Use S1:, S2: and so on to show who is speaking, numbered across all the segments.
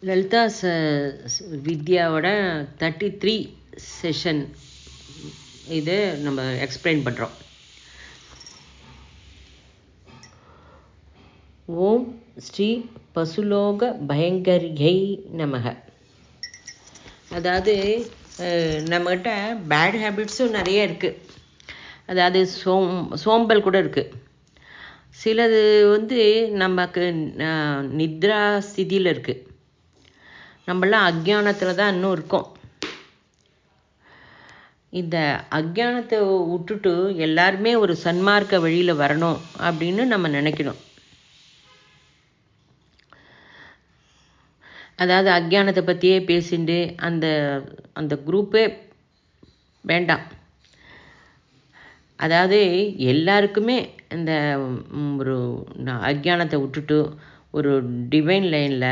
S1: Lalitha வித்யாவோட 33 session இது நம்ம explain பண்ணுறோம். ஓம் ஸ்ரீ பசுலோக பயங்கரியை நமக. அதாவது நம்மகிட்ட பேட் ஹேபிட்ஸும் நிறைய இருக்குது. அதாவது சோம்பல் கூட இருக்குது. சிலது நமக்கு நித்ரா ஸ்திதியில் இருக்குது. நம்மளாம் அக்ஞானத்தில் தான் இன்னும் இருக்கோம். இந்த அக்ஞானத்தை விட்டுட்டு எல்லாருமே ஒரு சன்மார்க்க வழியில் வரணும் அப்படின்னு நம்ம நினைக்கணும். அதாவது அக்ஞானத்தை பற்றியே பேசிட்டு அந்த அந்த குரூப்பே வேண்டாம். அதாவது எல்லாருக்குமே இந்த ஒரு அக்ஞானத்தை விட்டுட்டு ஒரு டிவைன் லைனில்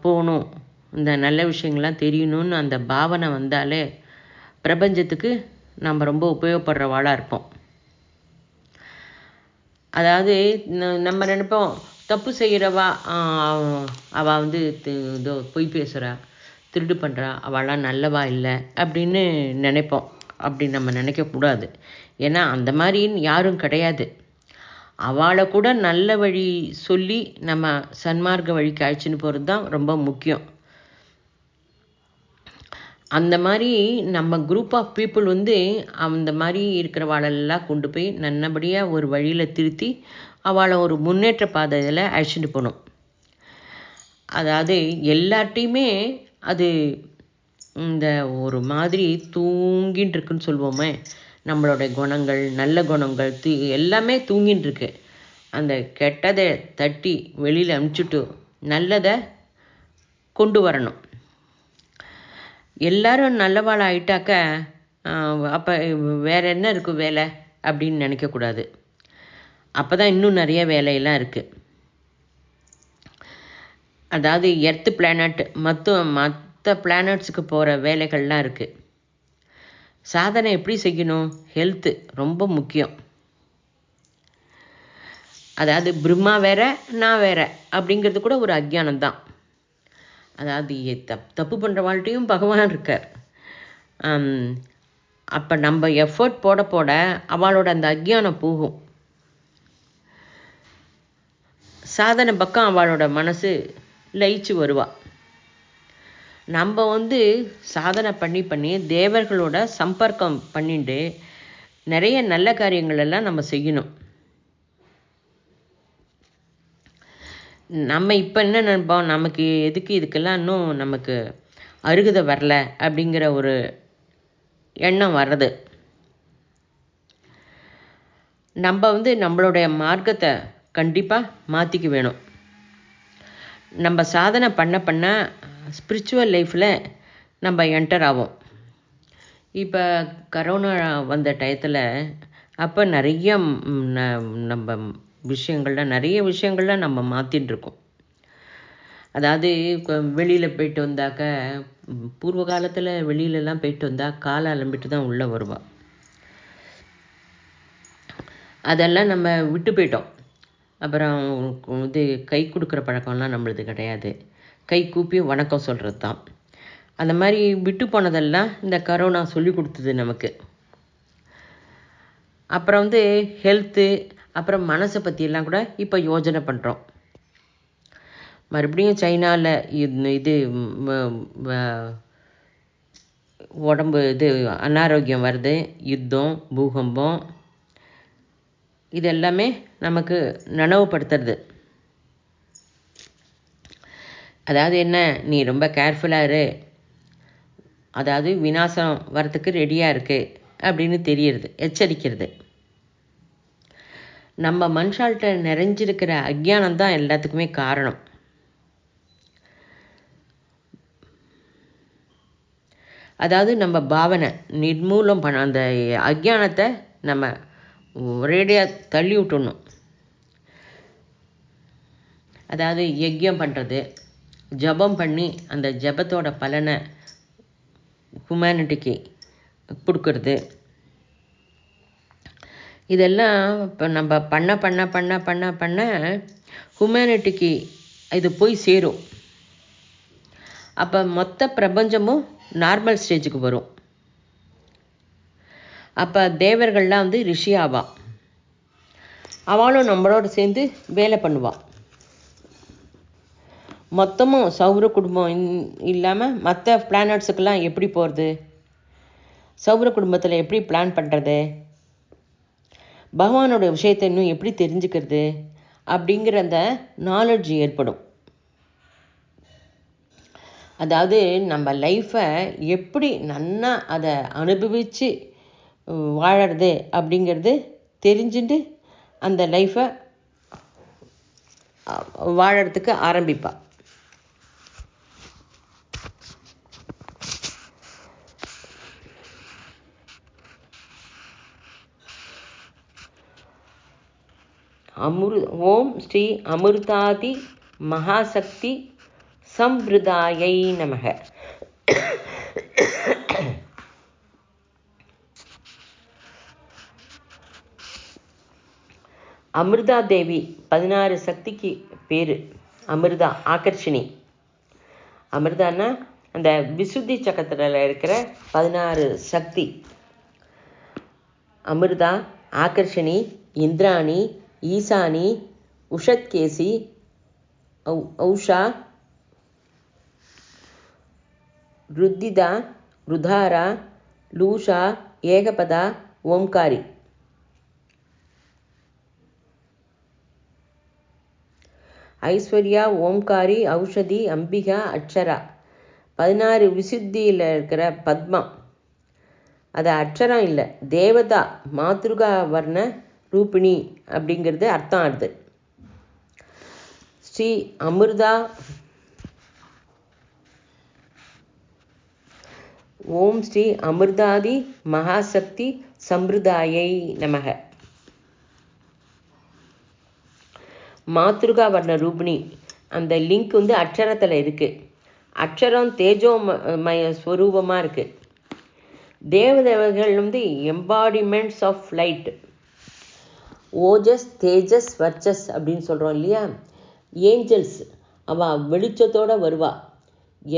S1: போகணும், இந்த நல்ல விஷயங்கள்லாம் தெரியணும்னு அந்த பாவனை வந்தாலே பிரபஞ்சத்துக்கு நம்ம ரொம்ப உபயோகப்படுறவாளாக இருப்போம். அதாவது நம்ம நினைப்போம், தப்பு செய்கிறவா அவள் இதோ பொய் பேசுகிறா, திருடு பண்ணுறா, அவளாம் நல்லவா இல்லை அப்படின்னு நினைப்போம். அப்படி நம்ம நினைக்கக்கூடாது. ஏன்னா அந்த மாதிரி யாரும் கிடையாது. அவளை கூட நல்ல வழி சொல்லி நம்ம சன்மார்க்க வழிக்கு அழைச்சின்னு போகிறது தான் ரொம்ப முக்கியம். அந்த மாதிரி நம்ம குரூப் ஆஃப் பீப்புள் அந்த மாதிரி இருக்கிறவாளெல்லாம் கொண்டு போய் நல்லபடியாக ஒரு வழியில் திருத்தி அவளை ஒரு முன்னேற்ற பாதையில் அழைச்சிட்டு போகணும். அதாவது எல்லார்ட்டையுமே அது இந்த ஒரு மாதிரி தூங்கின்னு இருக்குன்னு சொல்லுவோமே, நம்மளுடைய குணங்கள், நல்ல குணங்கள் எல்லாமே தூங்கின்னு இருக்கு. அந்த கெட்டதை தட்டி வெளியில் அனுப்பிச்சுட்டு நல்லதை கொண்டு வரணும். எல்லாரும் நல்லவாள் ஆகிட்டாக்க அப்போ வேறு என்ன இருக்குது வேலை அப்படின்னு நினைக்கக்கூடாது. அப்போ தான் இன்னும் நிறைய வேலையெல்லாம் இருக்குது. அதாவது எர்த்து பிளானட் மற்ற பிளானட்ஸுக்கு போகிற வேலைகள்லாம் இருக்குது. சாதனை எப்படி செய்யணும்? ஹெல்த்து ரொம்ப முக்கியம். அதாவது பிரம்மா வேற நான் வேற அப்படிங்கிறது கூட ஒரு அக்ஞானம் தான். அதாவது தப்பு பண்ணுற வாழ்க்கையும் பகவான் இருக்கார். அப்போ நம்ம எஃபர்ட் போட போட அவளோட அந்த அக்ஞானம் போகும். சாதனை பக்கம் அவளோட மனசு லயிச்சு வருவா. நம்ம சாதனை பண்ணி தேவர்களோட சம்பர்க்கம் பண்ணிட்டு நிறைய நல்ல காரியங்கள் எல்லாம் நம்ம செய்யணும். நம்ம இப்போ என்ன நினைப்போம், நமக்கு எதுக்கு இதுக்கெல்லாம் இன்னும் நமக்கு அருகதை வரல அப்படிங்கிற ஒரு எண்ணம் வர்றது. நம்ம நம்மளுடைய மார்க்கத்தை கண்டிப்பாக மாற்றிக்க வேணும். நம்ம சாதனை பண்ண ஸ்பிரிச்சுவல் லைஃப்பில் நம்ம என்டர் ஆகும். இப்போ கரோனா வந்த டயத்தில் அப்போ நிறைய நம்ம நிறைய விஷயங்கள்லாம் நம்ம மாற்றின்னு இருக்கோம். அதாவது வெளியில் போயிட்டு வந்தாக்க, பூர்வ காலத்தில் வெளியிலலாம் போயிட்டு வந்தால் காலை அலம்பிட்டு தான் உள்ளே வருவா. அதெல்லாம் நம்ம விட்டு போயிட்டோம். அப்புறம் கை கொடுக்குற பழக்கம்லாம் நம்மளது கிடையாது. கை கூப்பி வணக்கம் சொல்கிறது தான். அந்த மாதிரி விட்டு போனதெல்லாம் இந்த கரோனா சொல்லி கொடுத்தது நமக்கு. அப்புறம் ஹெல்த்து, அப்புறம் மனசை பற்றியெல்லாம் கூட இப்போ யோஜனை பண்ணுறோம். மறுபடியும் சைனாவில் இது உடம்பு அனாரோக்கியம் வருது, யுத்தம், பூகம்பம், இதெல்லாமே நமக்கு நனவுப்படுத்துறது. அதாவது என்ன, நீ ரொம்ப கேர்ஃபுல்லாக இரு, அதாவது விநாசம் வரத்துக்கு ரெடியாக இருக்கு அப்படின்னு தெரியறது, எச்சரிக்கிறது. நம்ம மனுஷால்கிட்ட நிறைஞ்சிருக்கிற அக்ஞானம் தான் எல்லாத்துக்குமே காரணம். அதாவது நம்ம பாவனை நிர்மூலம் பண்ண அந்த அக்ஞானத்தை நம்ம ஒரேடியாக தள்ளி விட்டுடணும். அதாவது யஜ்யம் பண்ணுறது, ஜபம் பண்ணி அந்த ஜபத்தோட பலனை ஹியூமனிட்டிக்கு கொடுக்கறது, இதெல்லாம் இப்போ நம்ம பண்ண ஹியூமனிட்டிக்கு இது போய் சேரும். அப்போ மொத்த பிரபஞ்சமும் நார்மல் ஸ்டேஜுக்கு வரும். அப்போ தேவர்கள்லாம் வந்து ரிஷி ஆவா. அவளும் நம்மளோட சேர்ந்து வேலை பண்ணுவாள். மொத்தமும் சௌர குடும்பம் இல்லாமல் மற்ற பிளானட்ஸுக்கெல்லாம் எப்படி போகிறது? சௌர குடும்பத்தில் எப்படி பிளான் பண்ணுறது? பகவானோட விஷயத்தை இன்னும் எப்படி தெரிஞ்சுக்கிறது அப்படிங்கிற அந்த நாலெட்ஜ் ஏற்படும். அதாவது நம்ம லைஃப்பை எப்படி நன்னா அதை அனுபவித்து வாழறது அப்படிங்கிறது தெரிஞ்சுட்டு அந்த லைஃப்பை வாழறதுக்கு ஆரம்பிப்பாள். ஓம் ஸ்ரீ அமிர்தாதி மகாசக்தி சம்பிரதாயை நமக. அமிர்தா தேவி 16 சக்திக்கு பேர். அமிர்தா ஆகர்ஷினி. அமிர்தான்னா அந்த விசுத்தி சக்கரத்தில் இருக்கிற 16 சக்தி. அமிர்தா, ஆகர்ஷினி, இந்திராணி, ஈசானி, உஷத்கேசி, ஔஷா, ருத்திதா, ருதாரா, லூஷா, ஏகபதா, ஓம்காரி. ஐஸ்வர்யா, ஓம்காரி, ஔஷதி, அம்பிகா, அக்ஷரா. 16 விசுத்தியில் இருக்கிற பத்மா. அது அக்ஷரம் இல்லை, தேவதா மாத்ருகா வர்ண ரூபிணி அப்படிங்கிறது அர்த்தம். ஆகுது ஸ்ரீ அமிர்தா. ஓம் ஸ்ரீ அமிர்தாதி மகாசக்தி சம்பிரதாயை நமக. மாத்ருகா வர்ண ரூபிணி அந்த லிங்க் வந்து அக்ஷரத்தில் இருக்குது. அக்ஷரம் தேஜோமய ஸ்வரூபமாக இருக்குது. தேவதேவர்கள் வந்து எம்பாடிமெண்ட்ஸ் ஆஃப் லைட். ஓஜஸ், தேஜஸ், வர்ச்சஸ் அப்படின்னு சொல்கிறோம் இல்லையா? ஏஞ்சல்ஸ் அவள் வெளிச்சத்தோடு வருவா.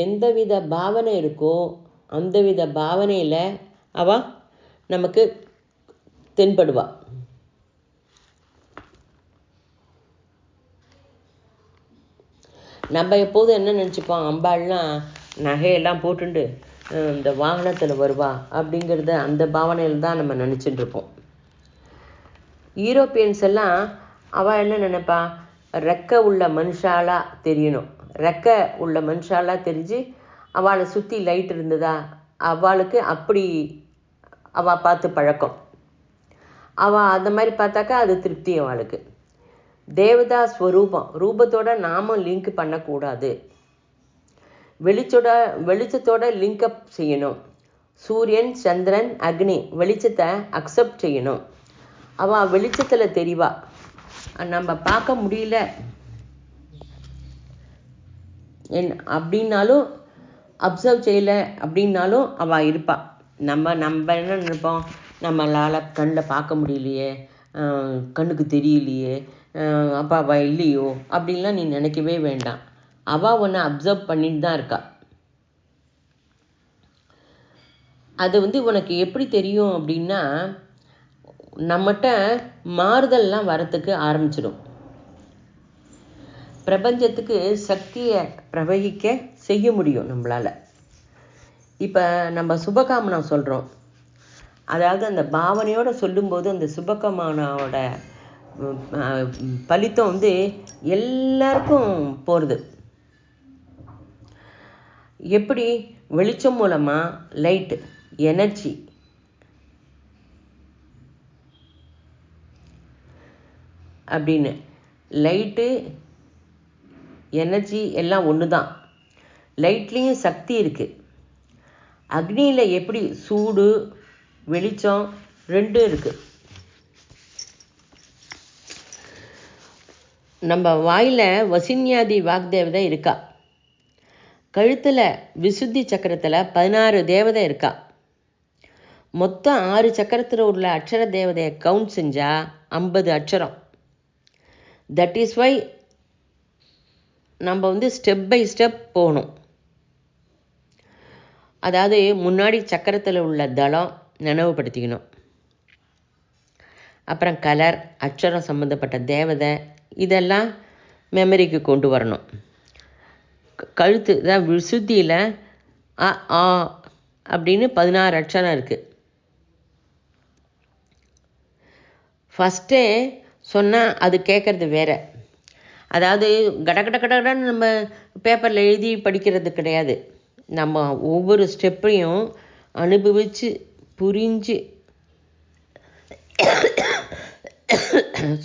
S1: எந்தவித பாவனை இருக்கோ அந்த வித பாவனையில் அவள் நமக்கு தென்படுவா. நம்ம எப்போதும் என்ன நினச்சிப்போம், அம்பாள்லாம் நகையெல்லாம் போட்டுண்டு இந்த வாகனத்தில் வருவா அப்படிங்கிறத அந்த பாவனையில் தான் நம்ம நினச்சிட்டு இருப்போம். யூரோப்பியன்ஸ் எல்லாம் அவள் என்ன நினைப்பா, ரெக்கை உள்ள மனுஷாலாக தெரியணும். ரெக்கை உள்ள மனுஷாலாக தெரிஞ்சு அவளை சுற்றி லைட் இருந்ததா அவளுக்கு அப்படி அவள் பார்த்து பழக்கம். அவள் அந்த மாதிரி பார்த்தாக்கா அது திருப்தி அவளுக்கு. தேவதா ஸ்வரூபம் ரூபத்தோட நாமும் லிங்க் பண்ணக்கூடாது. வெளிச்சத்தோட லிங்கப் செய்யணும். சூரியன், சந்திரன், அக்னி வெளிச்சத்தை அக்செப்ட் செய்யணும். அவள் வெளிச்சத்தில் தெரிவா. நம்ம பார்க்க முடியல அப்படின்னாலும், அப்சர்வ் செய்யலை அப்படின்னாலும் அவள் இருப்பாள். நம்ம என்ன நினைப்போம், நம்மளால் கண்ணில் பார்க்க முடியலையே, கண்ணுக்கு தெரியலையே, அப்போ அவள் இல்லையோ அப்படின்லாம் நீ நினைக்கவே வேண்டாம். அவள் ஒன்று அப்சர்வ் பண்ணிட்டு தான் இருக்கா. அது வந்து உனக்கு எப்படி தெரியும் அப்படின்னா, நம்மகிட்ட மாறுதல்லாம் வரத்துக்கு ஆரம்பிச்சிடும். பிரபஞ்சத்துக்கு சக்தியை பிரவகிக்க செய்ய முடியும் நம்மளால். இப்போ நம்ம சுபகாமனா சொல்கிறோம். அதாவது அந்த பாவனையோடு சொல்லும்போது அந்த சுபகாமனாவோட பலித்தம் வந்து எல்லாருக்கும் போகிறது. எப்படி? வெளிச்சம் மூலமாக லைட்டு எனர்ஜி. அப்படின்னு லைட்டு எனர்ஜி எல்லாம் ஒன்று தான். லைட்லேயும் சக்தி இருக்குது. அக்னியில் எப்படி சூடு வெளிச்சம் ரெண்டும் இருக்குது. நம்ம வாயில் வசின்யாதி வாக்தேவதை இருக்கா. கழுத்தில் விசுத்தி சக்கரத்தில் 16 தேவதை இருக்கா. மொத்தம் 6 சக்கரத்தில் உள்ள அக்ஷர தேவதையை கவுண்ட் செஞ்சால் 50 அக்ஷரம். தட் இஸ் வை நம்ம வந்து ஸ்டெப் பை ஸ்டெப் போகணும். அதாவது முன்னாடி சக்கரத்தில் உள்ள தளம் நினைவுபடுத்திக்கணும். அப்புறம் கலர், அச்சரம் சம்மந்தப்பட்ட தேவதை இதெல்லாம் மெமரிக்கு கொண்டு வரணும். கழுத்து தான் விசுத்தியில் அ ஆ அப்படின்னு 16 அட்சரம் இருக்குது. ஃபஸ்ட்டே சொன்னால் அது கேட்குறது வேறு. அதாவது கடன்னு நம்ம பேப்பரில் எழுதி படிக்கிறது கிடையாது. நம்ம ஒவ்வொரு ஸ்டெப்பையும் அனுபவித்து புரிஞ்சு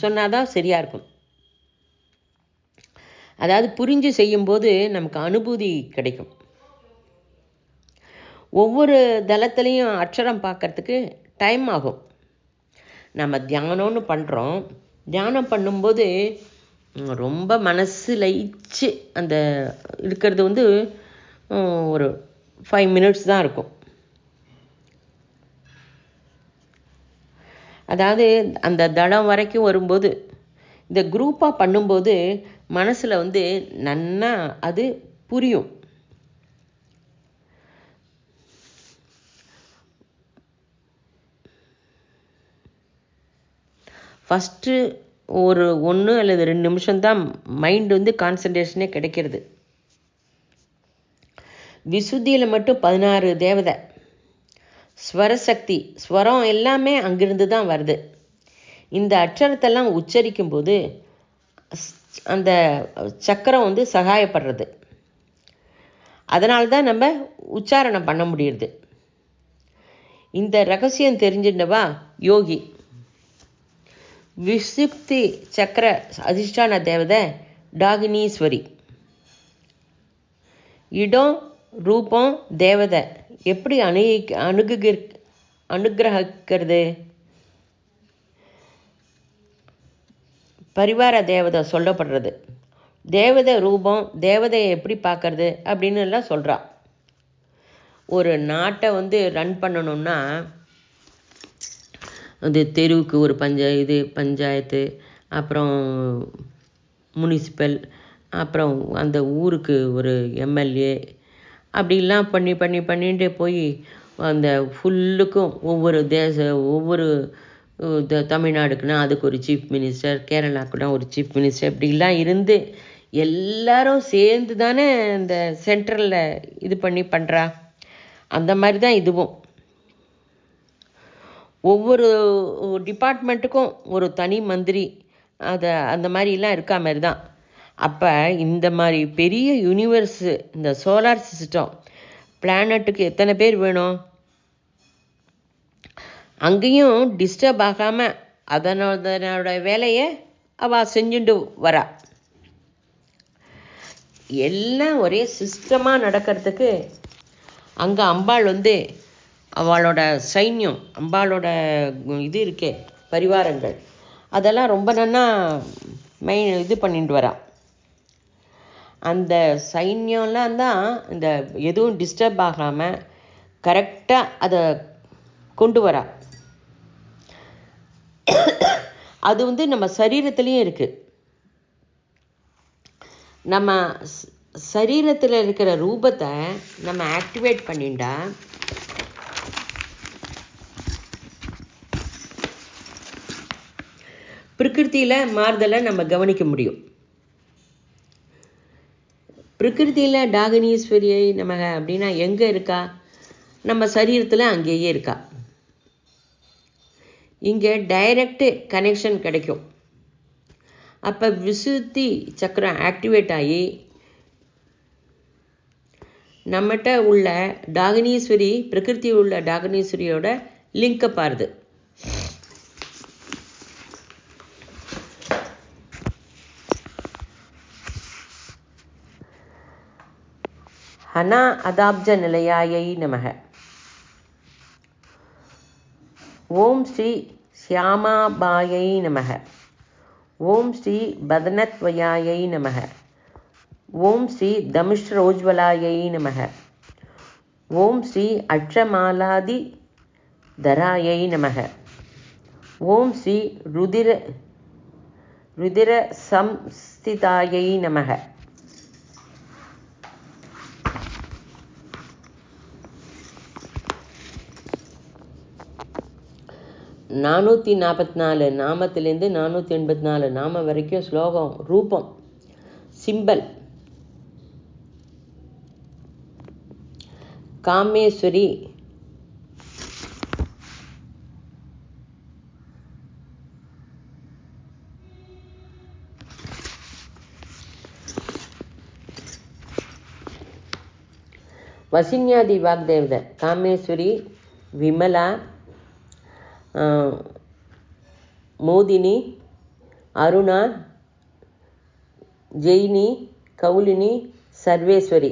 S1: சொன்னாதான் சரியாக இருக்கும். அதாவது புரிஞ்சு செய்யும்போது நமக்கு அனுபூதி கிடைக்கும். ஒவ்வொரு தளத்துலேயும் அட்சரம் பார்க்கறதுக்கு டைம் ஆகும். நம்ம தியானம்னு பண்ணுறோம். தியானம் பண்ணும்போது ரொம்ப மனசு லயிச்சு அந்த இருக்கிறது ஒரு 5 minutes தான் இருக்கும். அதாவது அந்த தளம் வரைக்கும் வரும்போது இந்த குரூப்பாக பண்ணும்போது மனசில் நன்னா அது புரியும். ஃபஸ்ட்டு ஒரு 1 அல்லது 2 நிமிஷம்தான் மைண்டு கான்சன்ட்ரேஷனே கிடைக்கிறது. விசுத்தியில் மட்டும் 16 தேவதை, ஸ்வரசக்தி, ஸ்வரம் எல்லாமே அங்கிருந்து தான் வருது. இந்த அட்சரத்தெல்லாம் உச்சரிக்கும்போது அந்த சக்கரம் சகாயப்படுறது. அதனால தான் நம்ம உச்சாரணம் பண்ண முடியுது. இந்த ரகசியம் தெரிஞ்சிருந்தவா யோகி. விசுப்தி சக்கர அதிஷ்டான தேவதை டாகினீஸ்வரி. இடம் ரூபம் தேவதை எப்படி அனுகிரகிக்கிறது? பரிவார தேவதை சொல்லப்படுறது. தேவதை ரூபம் தேவதையை எப்படி பார்க்கறது அப்படின்னு எல்லாம் சொல்கிறா. ஒரு நாட்டை ரன் பண்ணணும்னா அது தெருவுக்கு ஒரு பஞ்சாயத்து, அப்புறம் முனிசிபல், அப்புறம் அந்த ஊருக்கு ஒரு எம்எல்ஏ, அப்படிலாம் பண்ணிட்டு போய் அந்த ஃபுல்லுக்கும் ஒவ்வொரு தமிழ்நாடுக்குன்னா அதுக்கு ஒரு சீஃப் மினிஸ்டர், கேரளாக்குன்னா ஒரு சீஃப் மினிஸ்டர், இப்படிலாம் இருந்து எல்லாரும் சேர்ந்து தானே இந்த சென்ட்ரலில் இது பண்ணுறா. அந்த மாதிரி தான் இதுவும். ஒவ்வொரு டிபார்ட்மெண்ட்டுக்கும் ஒரு தனி மந்திரி அந்த மாதிரிலாம் இருக்கா மாதிரி தான். அப்போ இந்த மாதிரி பெரிய யூனிவர்ஸு, இந்த சோலார் சிஸ்டம், பிளானட்டுக்கு எத்தனை பேர் வேணும்? அங்கேயும் டிஸ்டர்ப் ஆகாமல் அதனோட வேலையை அவள் செஞ்சுட்டு வரா. எல்லாம் ஒரே சிஸ்டமாக நடக்கிறதுக்கு அங்கே அம்பாள் அவளோட சைன்யம், அம்பாளோட இது இருக்கே பரிவாரங்கள், அதெல்லாம் ரொம்ப நன்னா இது பண்ணிட்டு வரா. அந்த சைன்யம்லாம் தான் இந்த எதுவும் டிஸ்டர்ப் ஆகாமல் கரெக்டாக அதை கொண்டு வரா. அது நம்ம சரீரத்துலேயும் இருக்குது. நம்ம சரீரத்தில் இருக்கிற ரூபத்தை நம்ம ஆக்டிவேட் பண்ணிட்டா பிரகிருதியில் மாறுதலை நம்ம கவனிக்க முடியும். பிரகிருதியில் டாகினீஸ்வரியை நமக அப்படின்னா எங்கே இருக்கா? நம்ம சரீரத்தில் அங்கேயே இருக்கா. இங்கே டைரக்ட் கனெக்ஷன் கிடைக்கும். அப்போ விசுத்தி சக்கரம் ஆக்டிவேட் ஆகி நம்மகிட்ட உள்ள டாகினீஸ்வரி, பிரகிருதி உள்ள டாகினீஸ்வரியோட லிங்கப் ஆறுது. ஹனா அதாப்ஜ நிலையாயை நமக. ஓம் ஸ்ரீ சியாமாபாயை நமக. ஓம் ஸ்ரீ பதனத்வயாயை நமக. ஓம் ஸ்ரீ தமிஷ்ரோஜ்வலாயை நமக. ஓம் ஸ்ரீ அட்சமாலாதி தராயை நமக. ஓம் ஸ்ரீ ருதிர சம்ஸ்திதாயை நமக. 444 நாமத்திலேருந்து 484 நாம வரைக்கும் ஸ்லோகம், ரூபம், சிம்பல். காமேஸ்வரி, வசின்யாதி வாக்தேவதை, காமேஸ்வரி, விமலா, மோதினி, அருணா, ஜெயினி, கௌலினி, சர்வேஸ்வரி.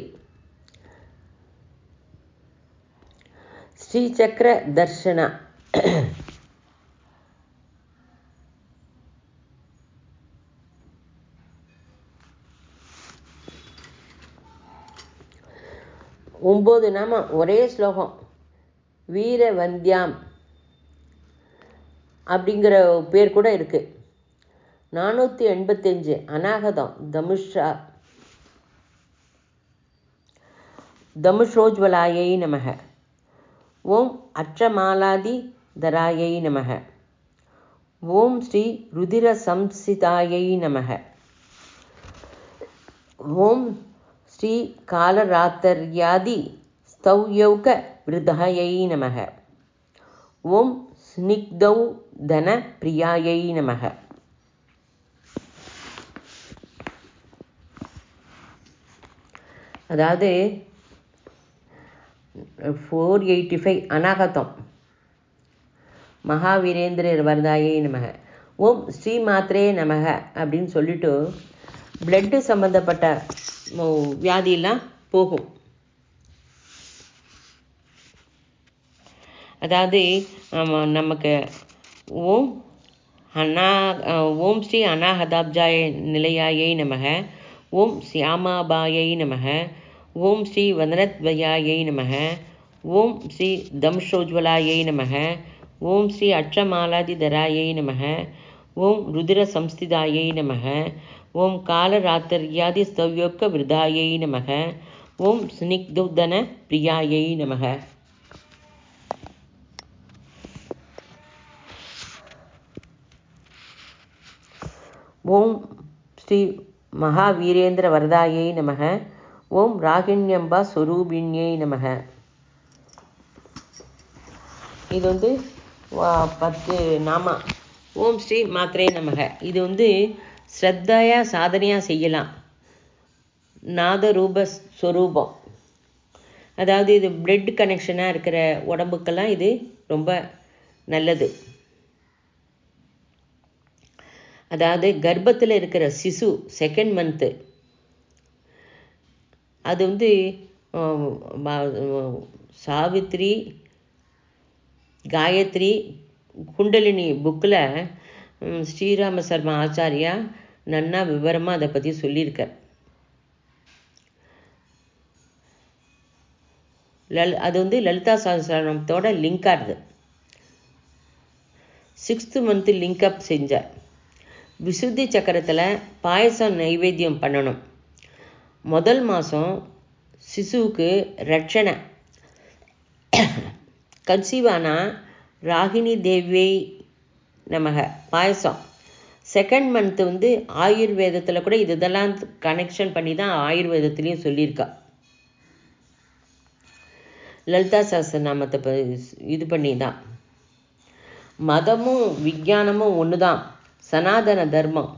S1: ஸ்ரீசக்கர தர்ஷனா, ஒம்பது நாமம் ஒரே ஸ்லோகம். வீரவந்தியாம் அப்படிங்கிற பேர் கூட இருக்கு. 485 அநாகதம், தமுஷோஜ்வலாயை நமக. ஓம் அற்றமாலாதி தராயை நமக. ஓம் ஸ்ரீ ருதிர சம்சிதாயை நமக. ஓம் ஸ்ரீ காலராத்தர்யாதி ஸ்தௌயௌக விருதாயை நமக. ஓம் ஸ்னிக்தௌ தன பிரியாயை நமக. அதாவது 485 அநாகதம், மகாவீரேந்திர வரதாயை நமக. ஓம் ஸ்ரீ மாத்ரே நமக அப்படின்னு சொல்லிட்டு பிளட்டு சம்பந்தப்பட்ட வியாதியெல்லாம் போகும். அதாவது நமக்கு ஓம் ஸ்ரீ அநாகதாப்ஜாய நிலையாயை நமக. ஓம் சியாமாபாயை நமக. ஓம் ஸ்ரீ வதனத்வயாயை நமக. ஓம் ஸ்ரீ தம்ஷோஜ்வலாயை நமக. ஓம் ஸ்ரீ அற்றமாலாதிதராயை நமக. ஓம் ருதிர சம்ஸ்திதாயை நமக. ஓம் காலராத்தர்யாதி ஸ்தவ்யோக்க விருதாயை நமக. ஓம் ஸ்னிக்துதன பிரியாயை நமக. ஓம் ஸ்ரீ மகாவீரேந்திர வரதாயை நமக. ஓம் ராகிண்யம்பா ஸ்வரூபிண்யை நமக. இது 10 நாமா. ஓம் ஸ்ரீ மாத்ரே நமக. இது ஸ்ரத்தையா சாதனையாக செய்யலாம். நாதரூப ஸ்வரூபம், அதாவது இது பிளட் கனெக்ஷனாக இருக்கிற உடம்புக்கெல்லாம் இது ரொம்ப நல்லது. அதாவது கர்ப்பத்தில் இருக்கிற சிசு செகண்ட் மந்த்து, அது சாவித்ரி, காயத்ரி, குண்டலினி புக்கில் ஸ்ரீராம சர்மா ஆச்சாரியா நன்னா விவரமாக அதை பற்றி சொல்லியிருக்கார். அது லலிதா சஹஸ்ரநாமத்தோட லிங்க் ஆகுது. 6th மந்த்து லிங்க் அப் செஞ்சார். விசுத்தி சக்கரத்தில் பாயசம் நைவேத்தியம் பண்ணணும். முதல் மாதம் சிசுவுக்கு ரட்சணை, கன்சீவானா ராகினி தேவியை நமக பாயசம். செகண்ட் மந்த்து ஆயுர்வேதத்தில் கூட இதெல்லாம் கனெக்ஷன் பண்ணி தான் ஆயுர்வேதத்துலேயும் சொல்லியிருக்கா. லலிதா சஹஸ்ரநாமத்தை இது பண்ணி தான். மதமும் விஞ்ஞானமும் ஒன்று தான், சனாதன தர்மம்.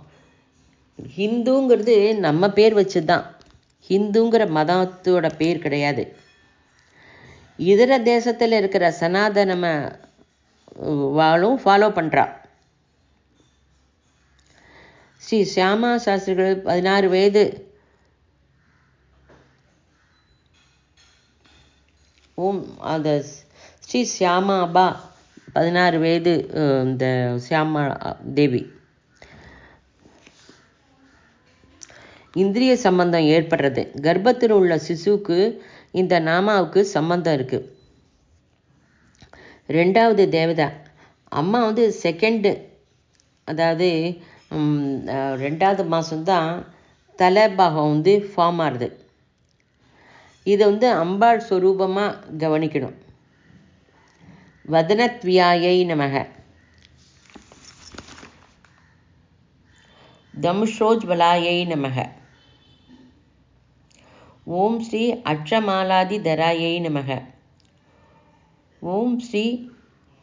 S1: ஹிந்துங்கிறது நம்ம பேர் வச்சு தான், ஹிந்துங்கிற மதத்தோட பேர் கிடையாது. இதர தேசத்தில் இருக்கிற சனாதன வாழும் ஃபாலோ பண்ணுறா. ஸ்ரீ சியாமா சாஸ்திரிகள் 16 வயது. அந்த ஸ்ரீ சியாமாபா 16 வயது. இந்த சியாமா தேவி இந்திரிய சம்பந்தம் ஏற்படுறது. கர்ப்பத்தில் உள்ள சிசுவுக்கு இந்த நாமாவுக்கு சம்பந்தம் இருக்குது. 2வது தேவதா அம்மா செகண்டு, அதாவது 2வது மாதம்தான் தலைபாகம் ஃபார்ம் ஆகுது. இதை அம்பாள் ஸ்வரூபமாக கவனிக்கணும். வதனத்வியாயை நமக. தமுஷோஜ்வலாயை நமக. ஓம் ஸ்ரீ அட்சமாலாதிதராயை நமக. ஓம் ஸ்ரீ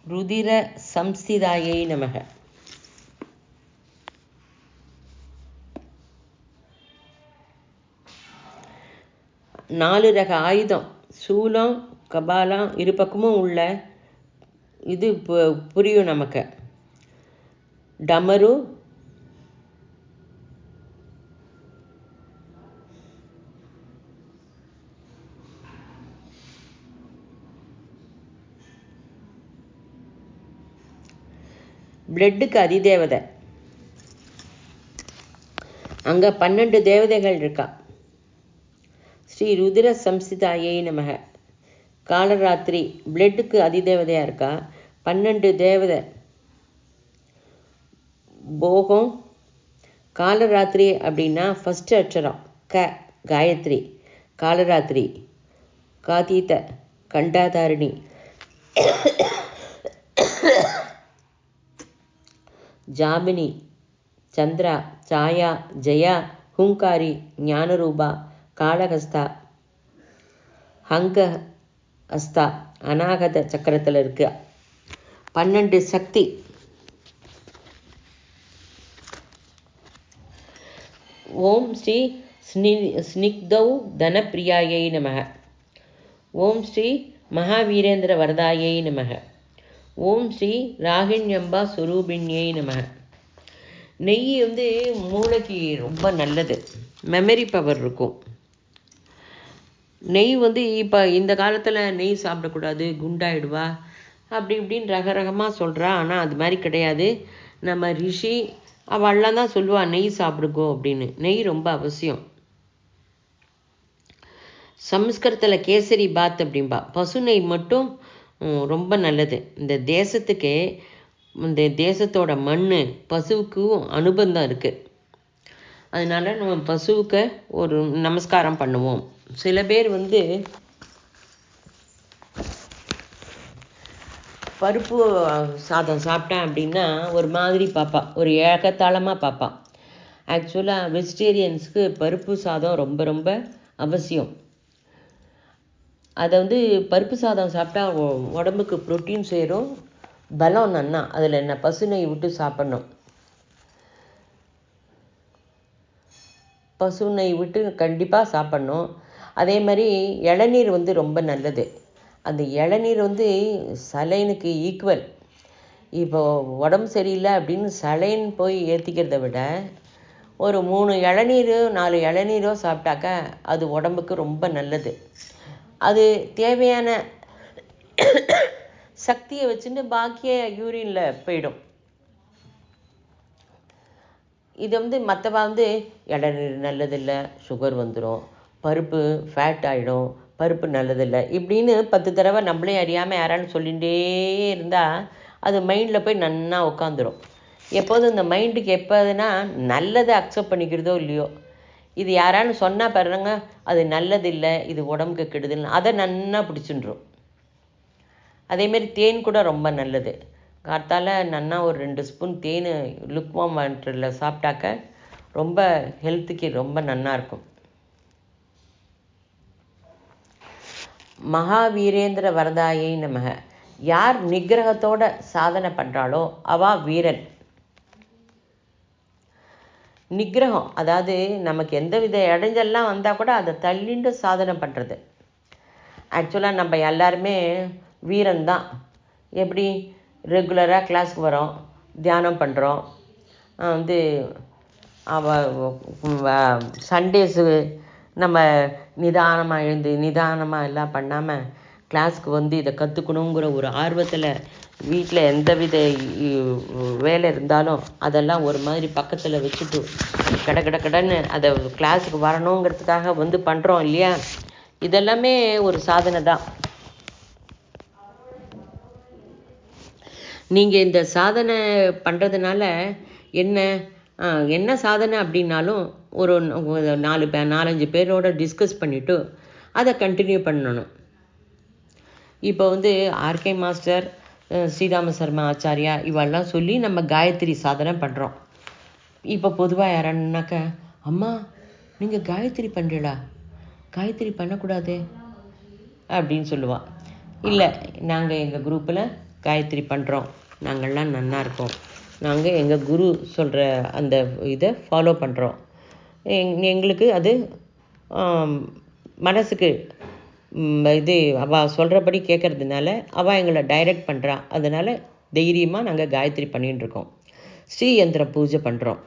S1: ருதிர சம்ஸ்திதாயை நமக. 4 ரக ஆயுதம், சூலம் கபாலம் இரு பக்கமும் உள்ள இது புரியும் நமக்கு. டமரு, பிளட்டுக்கு அதிதேவதை. அங்க 12 தேவதைகள் இருக்கா. ஸ்ரீ ருதிர சம்ஸ்திதாயை நமக. காலராத்திரி பிளட்டுக்கு அதிதேவதையா இருக்கா. 12 தேவதை. போகம். காலராத்திரி அப்படின்னா ஃபர்ஸ்ட் அக்ஷரம் க, காயத்ரி. காலராத்திரி. காதீத, கண்டாதாரிணி. ஜாமினி, சந்திரா, சாயா, ஜெயா, ஹுங்காரி, ஞானரூபா, காளஹஸ்தா, ஹங்கஹஸ்தா, அநாகத சக்கரத்தில் இருக்கு. 12 சக்தி. ஓம் ஸ்ரீ ஸ்னிக்தௌ தனப்பிரியாயை நமக. ஓம் ஸ்ரீ மகாவீரேந்திர வரதாயை நமக. ஓம் ஸ்ரீ ராகிண்யம்பா ஸ்வரூபிணியை நமக. நெய் மூளைக்கு ரொம்ப நல்லது, மெமரி பவர் இருக்கும். நெய் இப்போ இந்த காலத்தில் நெய் சாப்பிடக்கூடாது, குண்டாயிடுவா அப்படி இப்படின்னு ரகரகமாக சொல்கிறா. ஆனால் அது மாதிரி கிடையாது. நம்ம ரிஷி அவள்லாம் தான் சொல்லுவா நெய் சாப்பிடுக்கோ அப்படின்னு. நெய் ரொம்ப அவசியம். சம்ஸ்கிருதத்தில் கேசரி பாத் அப்படின்பா. பசு நெய் மட்டும் ரொம்ப நல்லது. இந்த தேசத்துக்கே, இந்த தேசத்தோட மண் பசுவுக்கும் அனுபந்தம் இருக்குது. அதனால நம்ம பசுவுக்கு ஒரு நமஸ்காரம் பண்ணுவோம். சில பேர் பருப்பு சாதம் சாப்பிட்டேன் அப்படின்னா ஒரு மாதிரி பார்ப்பா, ஒரு ஏகத்தாளமாக பார்ப்பா. ஆக்சுவலாக வெஜிடேரியன்ஸுக்கு பருப்பு சாதம் ரொம்ப ரொம்ப அவசியம். அதை பருப்பு சாதம் சாப்பிட்டா உடம்புக்கு ப்ரோட்டீன் சேரும், பலம் நன்னா. அதில் என்ன பசு நெய் விட்டு சாப்பிட்ணும். பசு நெய் விட்டு கண்டிப்பாக சாப்பிட்ணும். அதே மாதிரி இளநீர் ரொம்ப நல்லது. அந்த இளநீர் சலைனுக்கு ஈக்குவல். இப்போ உடம்பு சரியில்லை அப்படின்னு சலைன் போய் ஏற்றிக்கிறத விட ஒரு 3 இளநீர் 4 இளநீரோ சாப்பிட்டாக்கா அது உடம்புக்கு ரொம்ப நல்லது. அது தேவையான சக்தியை வச்சுட்டு பாக்கிய யூரினில் போயிடும். இது மற்றவா இளநீர் நல்லதில்லை, சுகர் வந்துடும், பருப்பு ஃபேட் ஆகிடும், பருப்பு நல்லதில்லை இப்படின்னு 10 தடவை நம்மளே அறியாமல் யாரான்னு சொல்லிகிட்டே இருந்தால் அது மைண்டில் போய் நன்னா உட்காந்துரும். எப்போதும் இந்த மைண்டுக்கு எப்போதுன்னா நல்லதை அக்செப்ட் பண்ணிக்கிறதோ இல்லையோ, இது யாரான்னு சொன்னால் பாருங்க அது நல்லதில்லை, இது உடம்புக்கு கெடுதல்னு அதை நன்னா பிடிச்சின்றோம். அதேமாரி தேன் கூட ரொம்ப நல்லது. காத்தால் நன்னா ஒரு 2 ஸ்பூன் தேன் லுக்வார்ம் வாட்டரில் சாப்பிட்டாக்க ரொம்ப ஹெல்த்துக்கு ரொம்ப நன்னா இருக்கும். மகாவீரேந்திர வரதாயை நமக. யார் நிகிரகத்தோட சாதனை பண்ணுறாளோ அவா வீரன். நிகிரகம் அதாவது நமக்கு எந்த வித இடைஞ்சல்லாம் வந்தால் கூட அதை தள்ளிண்டு சாதனை பண்ணுறது. ஆக்சுவலாக நம்ம எல்லாருமே வீரன் தான். எப்படி ரெகுலராக கிளாஸுக்கு வரோம், தியானம் பண்ணுறோம், சண்டேஸு நம்ம நிதானமாக எழுந்து நிதானமாக எல்லாம் பண்ணாமல் கிளாஸுக்கு இதை கற்றுக்கணுங்கிற ஒரு ஆர்வத்தில் வீட்டில் எந்த வித வேலை இருந்தாலும் அதெல்லாம் ஒரு மாதிரி பக்கத்தில் வச்சுட்டு கடன்னு அதை கிளாஸுக்கு வரணுங்கிறதுக்காக பண்ணுறோம் இல்லையா. இதெல்லாமே ஒரு சாதனை தான். நீங்கள் இந்த சாதனை பண்ணுறதுனால என்ன சாதனை அப்படின்னாலும் ஒரு 4-5 பேரோட டிஸ்கஸ் பண்ணிவிட்டு அதை கண்டினியூ பண்ணணும். இப்போ ஆர்கே மாஸ்டர், ஸ்ரீராம சர்மா ஆச்சாரியா இவெல்லாம் சொல்லி நம்ம காயத்ரி சாதனை பண்ணுறோம். இப்போ பொதுவாக யாரான்னாக்கா, அம்மா நீங்கள் காயத்ரி பண்ணுறீங்களா, காயத்ரி பண்ணக்கூடாதே அப்படின்னு சொல்லுவாள். இல்லை, நாங்கள் எங்கள் குரூப்பில் காயத்ரி பண்ணுறோம், நாங்கள்லாம் நன்னா இருக்கோம், நாங்கள் எங்கள் குரு சொல்கிற அந்த இதை ஃபாலோ பண்ணுறோம், எங்களுக்கு அது மனசுக்கு இது அவள் சொல்கிறபடி கேட்குறதுனால அவள் எங்களை டைரக்ட் பண்ணுறா, அதனால் தைரியமாக நாங்கள் காயத்ரி பண்ணிகிட்டு இருக்கோம், ஸ்ரீயந்திர பூஜை பண்ணுறோம்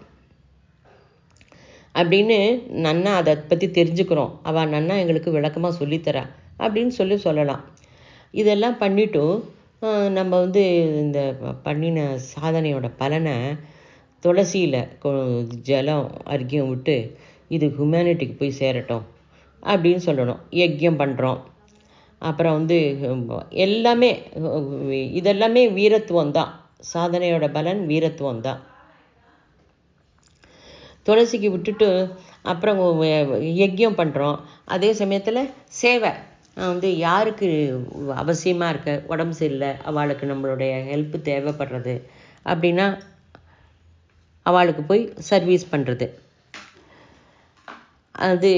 S1: அப்படின்னு நன்னா அதை பற்றி தெரிஞ்சுக்கிறோம், அவள் நன்னா எங்களுக்கு விளக்கமாக சொல்லித்தரா அப்படின்னு சொல்லலாம். இதெல்லாம் பண்ணிவிட்டு நம்ம வந்து இந்த பண்ணின சாதனையோட பலனை துளசியில் ஜலம் அர்க்கியம் விட்டு இது ஹியூமனிட்டிக்கு போய் சேரட்டும் அப்படின்னு சொல்லணும். யஜ்யம் பண்ணுறோம். அப்புறம் வந்து எல்லாமே இதெல்லாமே வீரத்துவம் தான், சாதனையோட பலன் வீரத்துவம் தான். துளசிக்கு விட்டுட்டு அப்புறம் யஜ்யம் பண்ணுறோம். அதே சமயத்தில் சேவை வந்து யாருக்கு அவசியமாக இருக்க, உடம்பு சரியில்லை, அவளுக்கு நம்மளுடைய ஹெல்ப்பு தேவைப்படுறது அப்படின்னா அவளுக்கு போய் சர்வீஸ் பண்ணுறது. அது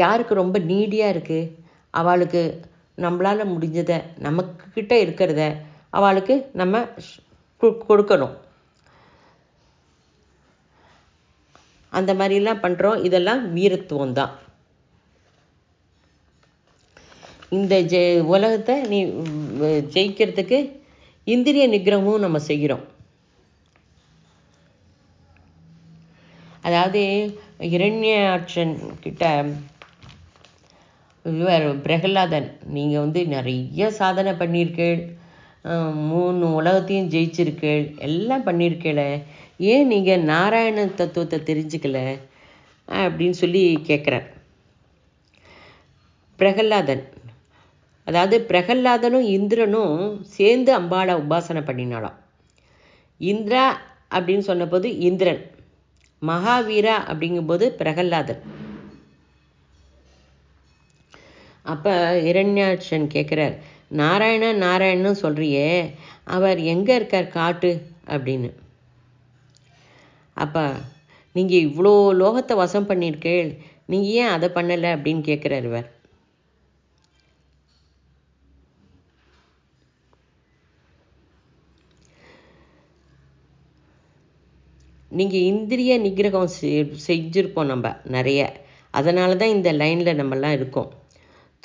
S1: யாருக்கு ரொம்ப நீடியாக இருக்குது அவளுக்கு நம்மளால் முடிஞ்சதை நமக்கிட்ட இருக்கிறத அவளுக்கு நம்ம கொடுக்கணும். அந்த மாதிரிலாம் பண்ணுறோம். இதெல்லாம் வீரத்துவம் தான். இந்த உலகத்தை நீ ஜெயிக்கிறதுக்கு இந்திரிய நிகிரகமும் நம்ம செய்கிறோம். அதாவது இரண்யாட்சன் கிட்ட இவர் பிரகலாதன், நீங்கள் வந்து நிறைய சாதனை பண்ணியிருக்கீள், 3 உலகத்தையும் ஜெயிச்சிருக்கீள், எல்லாம் பண்ணியிருக்கீள, ஏன் நீங்கள் நாராயண தத்துவத்தை தெரிஞ்சுக்கல அப்படின்னு சொல்லி கேட்குறார் பிரகலாதன். அதாவது பிரகலாதனும் இந்திரனும் சேர்ந்து அம்பாளை உபாசனை பண்ணினாலாம். இந்திரா அப்படின்னு சொன்னபோது இந்திரன், மகாவீரா அப்படிங்கும்போது பிரகலாதன். அப்போ இரண்யாட்சன் கேட்குறார், நாராயணன்னு சொல்கிறியே, அவர் எங்கே இருக்கார் காட்டு அப்படின்னு. அப்போ நீங்கள் இவ்வளோ லோகத்தை வசம் பண்ணியிருக்கீள், நீங்கள் ஏன் அதை பண்ணலை அப்படின்னு கேட்குறார் இவர். நீங்கள் இந்திரிய நிகிரகம் செஞ்சுருப்போம் நம்ம நிறைய, அதனால தான் இந்த லைனில் நம்மலாம் இருக்கோம்.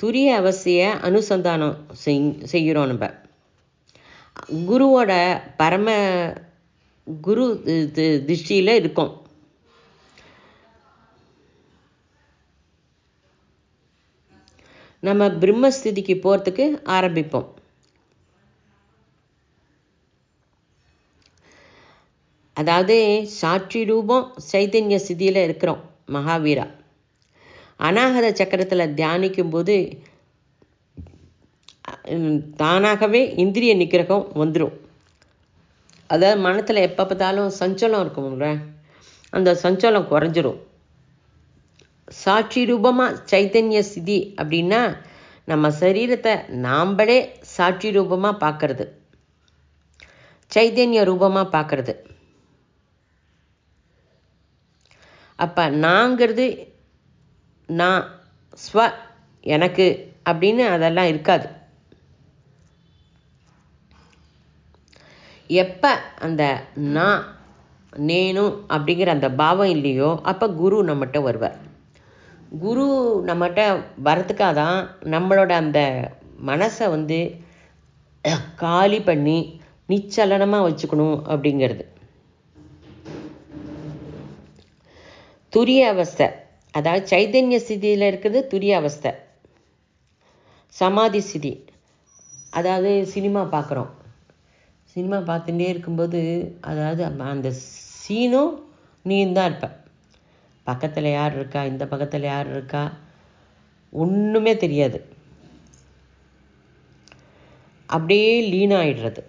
S1: துரிய அவசிய அனுசந்தானம் செய்கிறோம். நம்ம குருவோட பரம குரு திருஷ்டியில் இருக்கோம். நம்ம பிரம்மஸ்திதிக்கு போகிறதுக்கு ஆரம்பிப்போம். அதாவது சாட்சி ரூபம் சைதன்ய ஸ்திதியில் இருக்கிறோம் மகாவீரா. அநாகத சக்கரத்தில் தியானிக்கும் போது தானாகவே இந்திரிய நிகிரகம் வந்துடும். அதாவது மனத்தில் எப்போ பார்த்தாலும் சஞ்சலம் இருக்கும்ல, அந்த சஞ்சலம் குறைஞ்சிரும். சாட்சி ரூபமாக சைத்தன்ய ஸ்திதி அப்படின்னா நம்ம சரீரத்தை நாம்பளே சாட்சி ரூபமாக பார்க்கறது, சைதன்ய ரூபமாக பார்க்கறது. அப்போ நாங்கிறது நான் ஸ்வ எனக்கு அப்படின்னு அதெல்லாம் இருக்காது. எப்போ அந்த நான் நேனும் அப்படிங்கிற அந்த பாவம் இல்லையோ அப்போ குரு நம்மகிட்ட வருவார். குரு நம்மகிட்ட வரத்துக்காக தான் நம்மளோட அந்த மனசை வந்து காலி பண்ணி நிச்சலனமாக வச்சுக்கணும் அப்படிங்கிறது. துரிய அவஸ்தை, அதாவது சைதன்ய ஸ்திதியில் இருக்கிறது துரிய அவஸ்தை. சமாதி ஸ்திதி, அதாவது சினிமா பார்க்குறோம், சினிமா பார்த்துட்டே இருக்கும்போது அதாவது அந்த சீனும் நீயும் தான் இருப்ப, பக்கத்தில் யார் இருக்கா, இந்த பக்கத்தில் யார் இருக்கா, ஒன்றுமே தெரியாது, அப்படியே லீனாகிடுறது.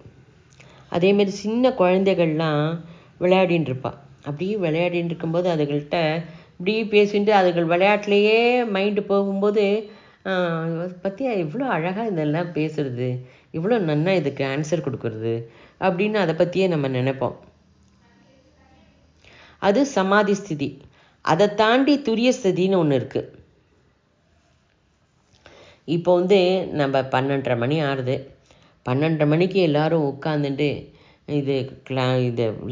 S1: அதேமாரி சின்ன குழந்தைகள்லாம் விளையாடின்னு இருப்பா, அப்படியே விளையாடின்னு இருக்கும்போது அதுகள்கிட்ட இப்படி பேசிட்டு அதுகள் விளையாட்டுலேயே மைண்டு போகும்போது பற்றியா இவ்வளோ அழகாக இதெல்லாம் பேசுகிறது, இவ்வளோ நன்னா இதுக்கு ஆன்சர் கொடுக்குறது அப்படின்னு அதை பற்றியே நம்ம நினைப்போம். அது சமாதி ஸ்திதி. அதை தாண்டி துரிய ஸ்திதின்னு ஒன்று இருக்குது. இப்போ நம்ம 12:30 மணி ஆறுது. 12:30 மணிக்கு எல்லோரும் உட்காந்துட்டு இது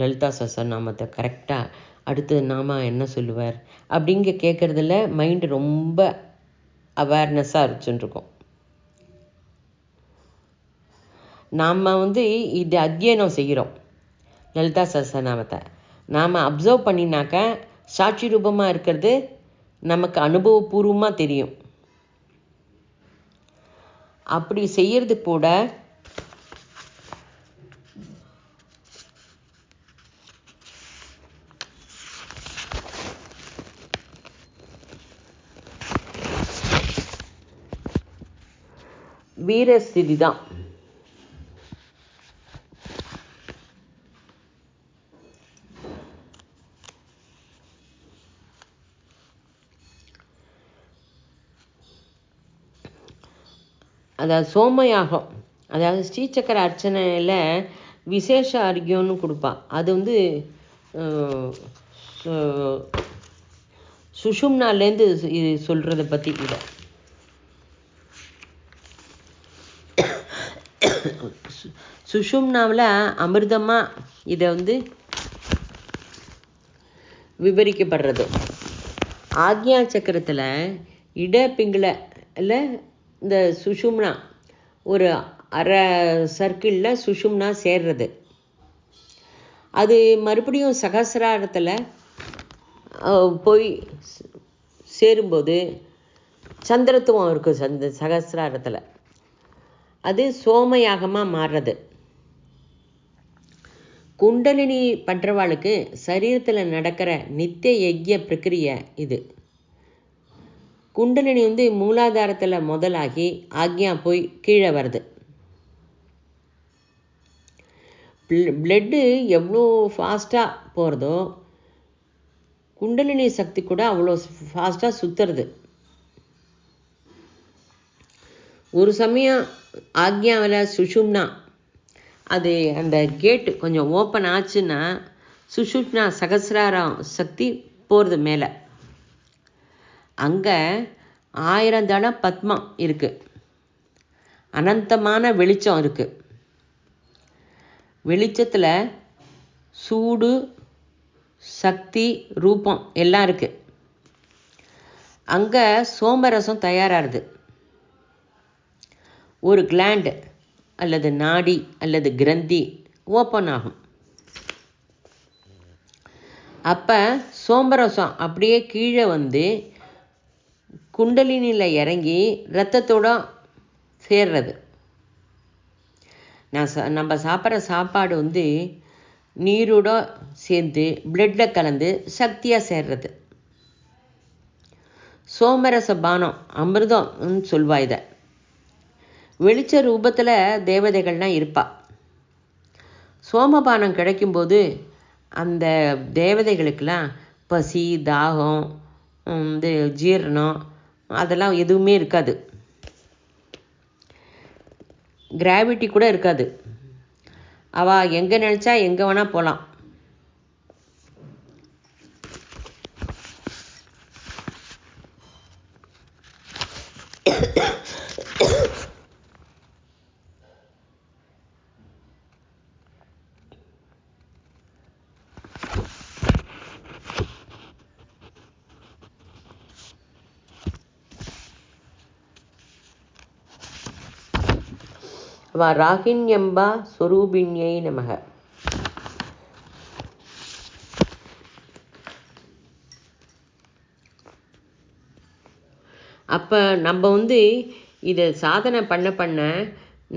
S1: லலிதா சஹஸ்ரநாமத்தை கரெக்டாக அடுத்து நாம என்ன சொல்லுவார் அப்படிங்க கேட்குறதுல மைண்டு ரொம்ப அவேர்னஸாக இருந்துருக்கோம். நாம் இது அத்தியனம் செய்கிறோம். லலிதா சஹஸ்ரநாமத்தை நாம் அப்சர்வ் பண்ணினாக்க சாட்சி ரூபமாக இருக்கிறது நமக்கு அனுபவபூர்வமாக தெரியும். அப்படி செய்யறது கூட வீரஸ்திதி தான். அதாவது சோமயாகம், அதாவது ஸ்ரீசக்கர அர்ச்சனையில் விசேஷ அர்க்கியம்னு கொடுப்பான். அது சுஷும்னாலேருந்து சொல்கிறத பற்றி கூட. சுஷும்னாவில் அமிர்தமாக இதை விவரிக்கப்படுறது. ஆக்ஞா சக்கரத்தில் இடப்பிங்கள இல்லை இந்த சுஷும்னா ஒரு அரை சர்க்கிளில் சுஷும்னா சேர்றது. அது மறுபடியும் சகசிராரத்தில் போய் சேரும்போது சந்திரத்துவம் இருக்குது. சகசிராரத்தில் அது சோமயாகமாக மாறுறது. குண்டலினி பற்றவாளுக்கு சரீரத்தில் நடக்கிற நித்திய யஜ்ய பிரக்கிரியை இது. குண்டலினி மூலாதாரத்தில் முதலாகி ஆக்ஞா போய் கீழே வருது. பிளட்டு எவ்வளோ ஃபாஸ்ட்டாக போகிறதோ குண்டலினி சக்தி கூட அவ்வளோ ஃபாஸ்ட்டாக சுற்றுறது. ஒரு சமயம் ஆக்ஞாவில் சுஷும்னா அது அந்த கேட்டு கொஞ்சம் ஓப்பன் ஆச்சுன்னா சுஷும்னா சகசிராரம் சக்தி போகிறது மேலே. அங்கே 1000 தள பத்மம் இருக்குது. அனந்தமான வெளிச்சம் இருக்குது. வெளிச்சத்தில் சூடு, சக்தி, ரூபம் எல்லாம் இருக்குது. அங்கே சோமரசம் தயாராகுது. ஒரு கிளாண்டு அல்லது நாடி அல்லது கிரந்தி ஓப்பன் ஆகும். அப்போ சோமரசம் அப்படியே கீழே குண்டலினியில் இறங்கி இரத்தத்தோட சேர்றது. நம்ம சாப்பிட்ற சாப்பாடு நீரோட சேர்ந்து பிளட்டில் கலந்து சக்தியாக சேர்றது. சோமரச பானம் அமிர்தம்னு சொல்வா. இதை வெளிச்ச ரூபத்தில் தேவதைகள்லாம் இருப்பா. சோமபானம் கிடைக்கும்போது அந்த தேவதைகளுக்கெல்லாம் பசி, தாகம், ஜீரணம் அதெல்லாம் எதுவுமே இருக்காது. கிராவிட்டி கூட இருக்காது. அவள் எங்கே நினச்சா எங்கே வேணால் போகலாம். ராகிண்யம்பா ஸ்வரூபிண்யை நமக. அப்போ நம்ம இதை சாதனை பண்ண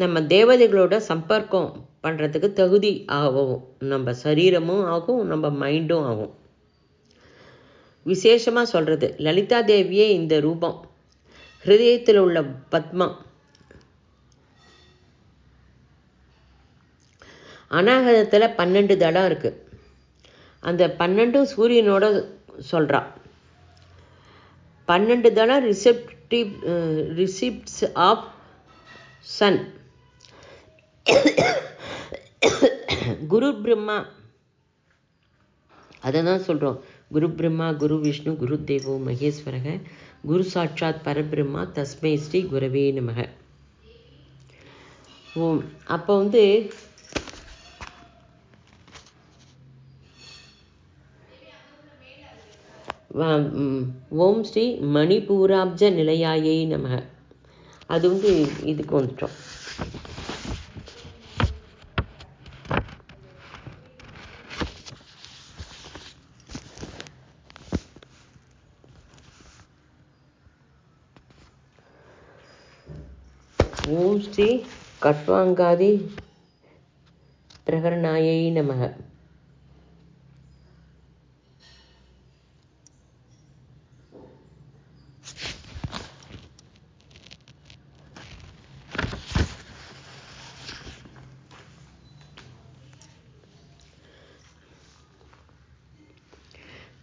S1: நம்ம தேவதைகளோட சம்பர்க்கம் பண்ணுறதுக்கு தகுதி ஆகும். நம்ம சரீரமும் ஆகும், நம்ம மைண்டும் ஆகும். விசேஷமாக சொல்கிறது, லலிதா தேவியே இந்த ரூபம். ஹிருதயத்தில் உள்ள பத்மம். அநாகதத்தில் 12 தடம் இருக்குது. அந்த 12 சூரியனோட சொல்கிறான். 12 தடம் ரிசிப்ட்ஸ் ஆஃப் சன். குரு பிரம்மா அதை தான் சொல்கிறோம். குரு பிரம்மா குரு விஷ்ணு குரு தேவோ மகேஸ்வரக குரு சாட்சாத் பரபிரம்மா தஸ்மை ஸ்ரீ குரவே நமக. ஓம். அப்போ வந்து ஓம் ஸ்ரீ மணிபூராப்ஜ நிலையாயை நமக. அது வந்து இதுக்கு வந்துட்டோம். ஓம் ஸ்ரீ கட்வாங்காதி பிரகரணாயை நமக.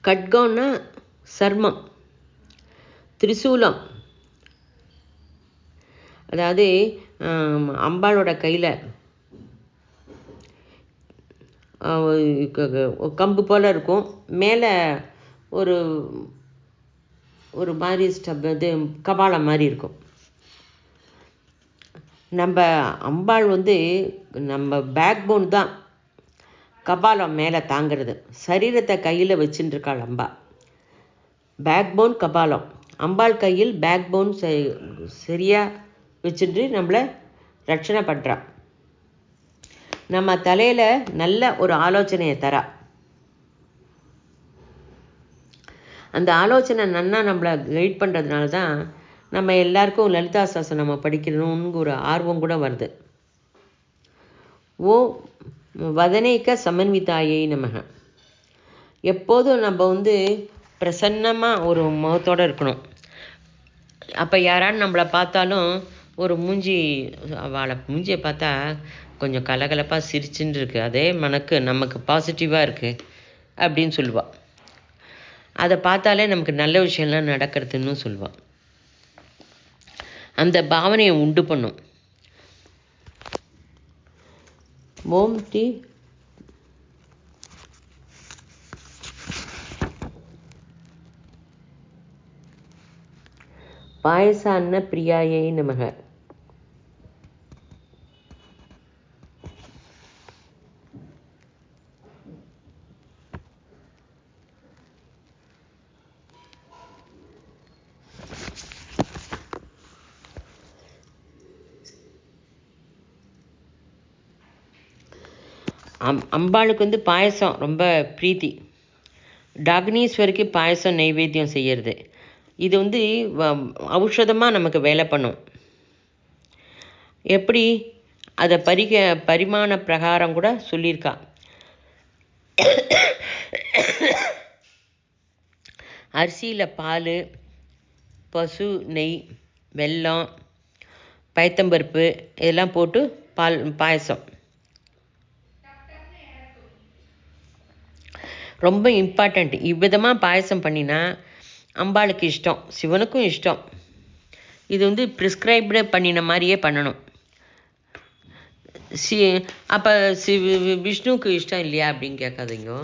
S1: கட்கம்னா சர்மம், திரிசூலம், அதாவது அம்பாளோட கையில் கம்பு போல் இருக்கும். மேலே ஒரு ஒரு மாதிரி இது கபாலம் மாதிரி இருக்கும். நம்ம அம்பாள் வந்து நம்ம பேக் போன் தான் கபாலம் மேலே தாங்கிறது. சரீரத்தை கையில் வச்சுட்டுருக்காள் அம்பா. பேக் போன் கபாலம். அம்பாள் கையில் பேக் போன் சரியாக வச்சுட்டு நம்மளை ரட்சணை பண்ணுறா. நம்ம தலையில் நல்ல ஒரு ஆலோசனையை தரா. அந்த ஆலோசனை நன்னா நம்மளை கைட் பண்ணுறதுனால தான் நம்ம எல்லாருக்கும் லலிதா சஹஸ்ரநாமம் படிக்கணும்னு ஒரு ஆர்வம் கூட வருது. ஓ வதனைக்க சமன்விதாயை நமக. எப்போதும் நம்ம வந்து பிரசன்னமாக ஒரு முகத்தோடு இருக்கணும். அப்போ யாரான்னு நம்மளை பார்த்தாலும் ஒரு அவளை மூஞ்சியை பார்த்தா கொஞ்சம் கலகலப்பாக சிரிச்சுன்னு இருக்கு, அதே நமக்கு பாசிட்டிவாக இருக்குது அப்படின்னு சொல்லுவாள். அதை பார்த்தாலே நமக்கு நல்ல விஷயம்லாம் நடக்கிறதுன்னு சொல்லுவாள். அந்த பாவனையை உண்டு பண்ணும். ஓம் ஸ்ரீ பாயசான்ன பிரியாயை நமக. அம்பாளுக்கு வந்து பாயசம் ரொம்ப பிரீத்தி. டாக்னீஸ்வருக்கு பாயசம் நைவேத்தியம் செய்கிறது. இது வந்து ஔஷதமாக நமக்கு வேலை பண்ணும். எப்படி அதை பரிமாண பிரகாரம் கூட சொல்லியிருக்கா. அரிசியில் பால், பசு நெய், வெல்லம், பயத்தம்பருப்பு இதெல்லாம் போட்டு பாயசம் ரொம்ப இம்பார்ட்டண்ட். இவ்விதமாக பாயசம் பண்ணினா அம்பாளுக்கு இஷ்டம், சிவனுக்கும் இஷ்டம். இது வந்து ப்ரிஸ்கிரைப்டு பண்ணின மாதிரியே பண்ணணும். அப்போ விஷ்ணுவுக்கு இஷ்டம் இல்லையா அப்படின்னு கேட்காதீங்க,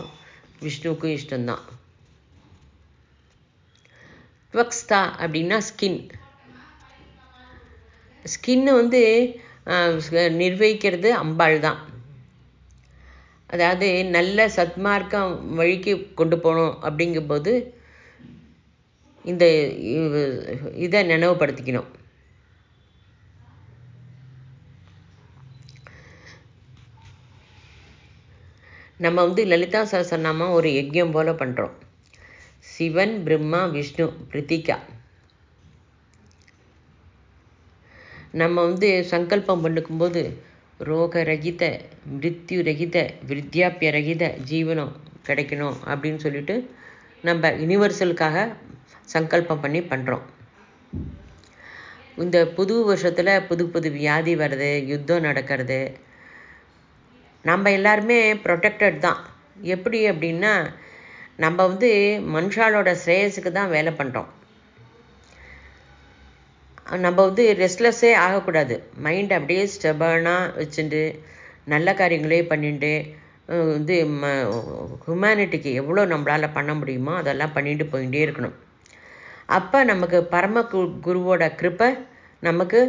S1: விஷ்ணுவுக்கும் இஷ்டம்தான். துவக்ஸ்தா அப்படின்னா ஸ்கின்னு வந்து நிர்வகிக்கிறது அம்பாள் தான். அதாவது நல்ல சத்மார்க்கம் வழிக்கு கொண்டு போகணும் அப்படிங்கும்போது இந்த இதை நினைவுபடுத்திக்கணும். நம்ம வந்து லலிதா சஹஸ்ரநாமம் ஒரு யஜ்யம் போல பண்ணுறோம். சிவன், பிரம்மா, விஷ்ணு, பிரித்திகா. நம்ம வந்து சங்கல்பம் பண்ணிக்கும்போது ரோகரகித, மிருத்யு ரகித, விருத்தியாப்பிய ரகித ஜீவனம் கிடைக்கணும் அப்படின்னு சொல்லிட்டு நம்ம யூனிவர்சலுக்காக சங்கல்பம் பண்ணி பண்ணுறோம். இந்த புது வருஷத்தில் புது புது வியாதி வருது, யுத்தம் நடக்கிறது. நம்ம எல்லாருமே ப்ரொடெக்டட் தான். எப்படி அப்படின்னா நம்ம வந்து மனுஷாலோட ஸ்ரேயஸுக்கு தான் வேலை பண்ணுறோம். நம்ம வந்து ரெஸ்ட்லெஸ்ஸே ஆகக்கூடாது. மைண்ட் அப்படியே ஸ்டெபர்னாக வச்சுட்டு நல்ல காரியங்களே பண்ணிட்டு இது ஹியூமனிட்டிக்கு எவ்வளோ நம்மளால் பண்ண முடியுமோ அதெல்லாம் பண்ணிட்டு போயிட்டே இருக்கணும். அப்போ நமக்கு குருவோட கிருப்பை நமக்கு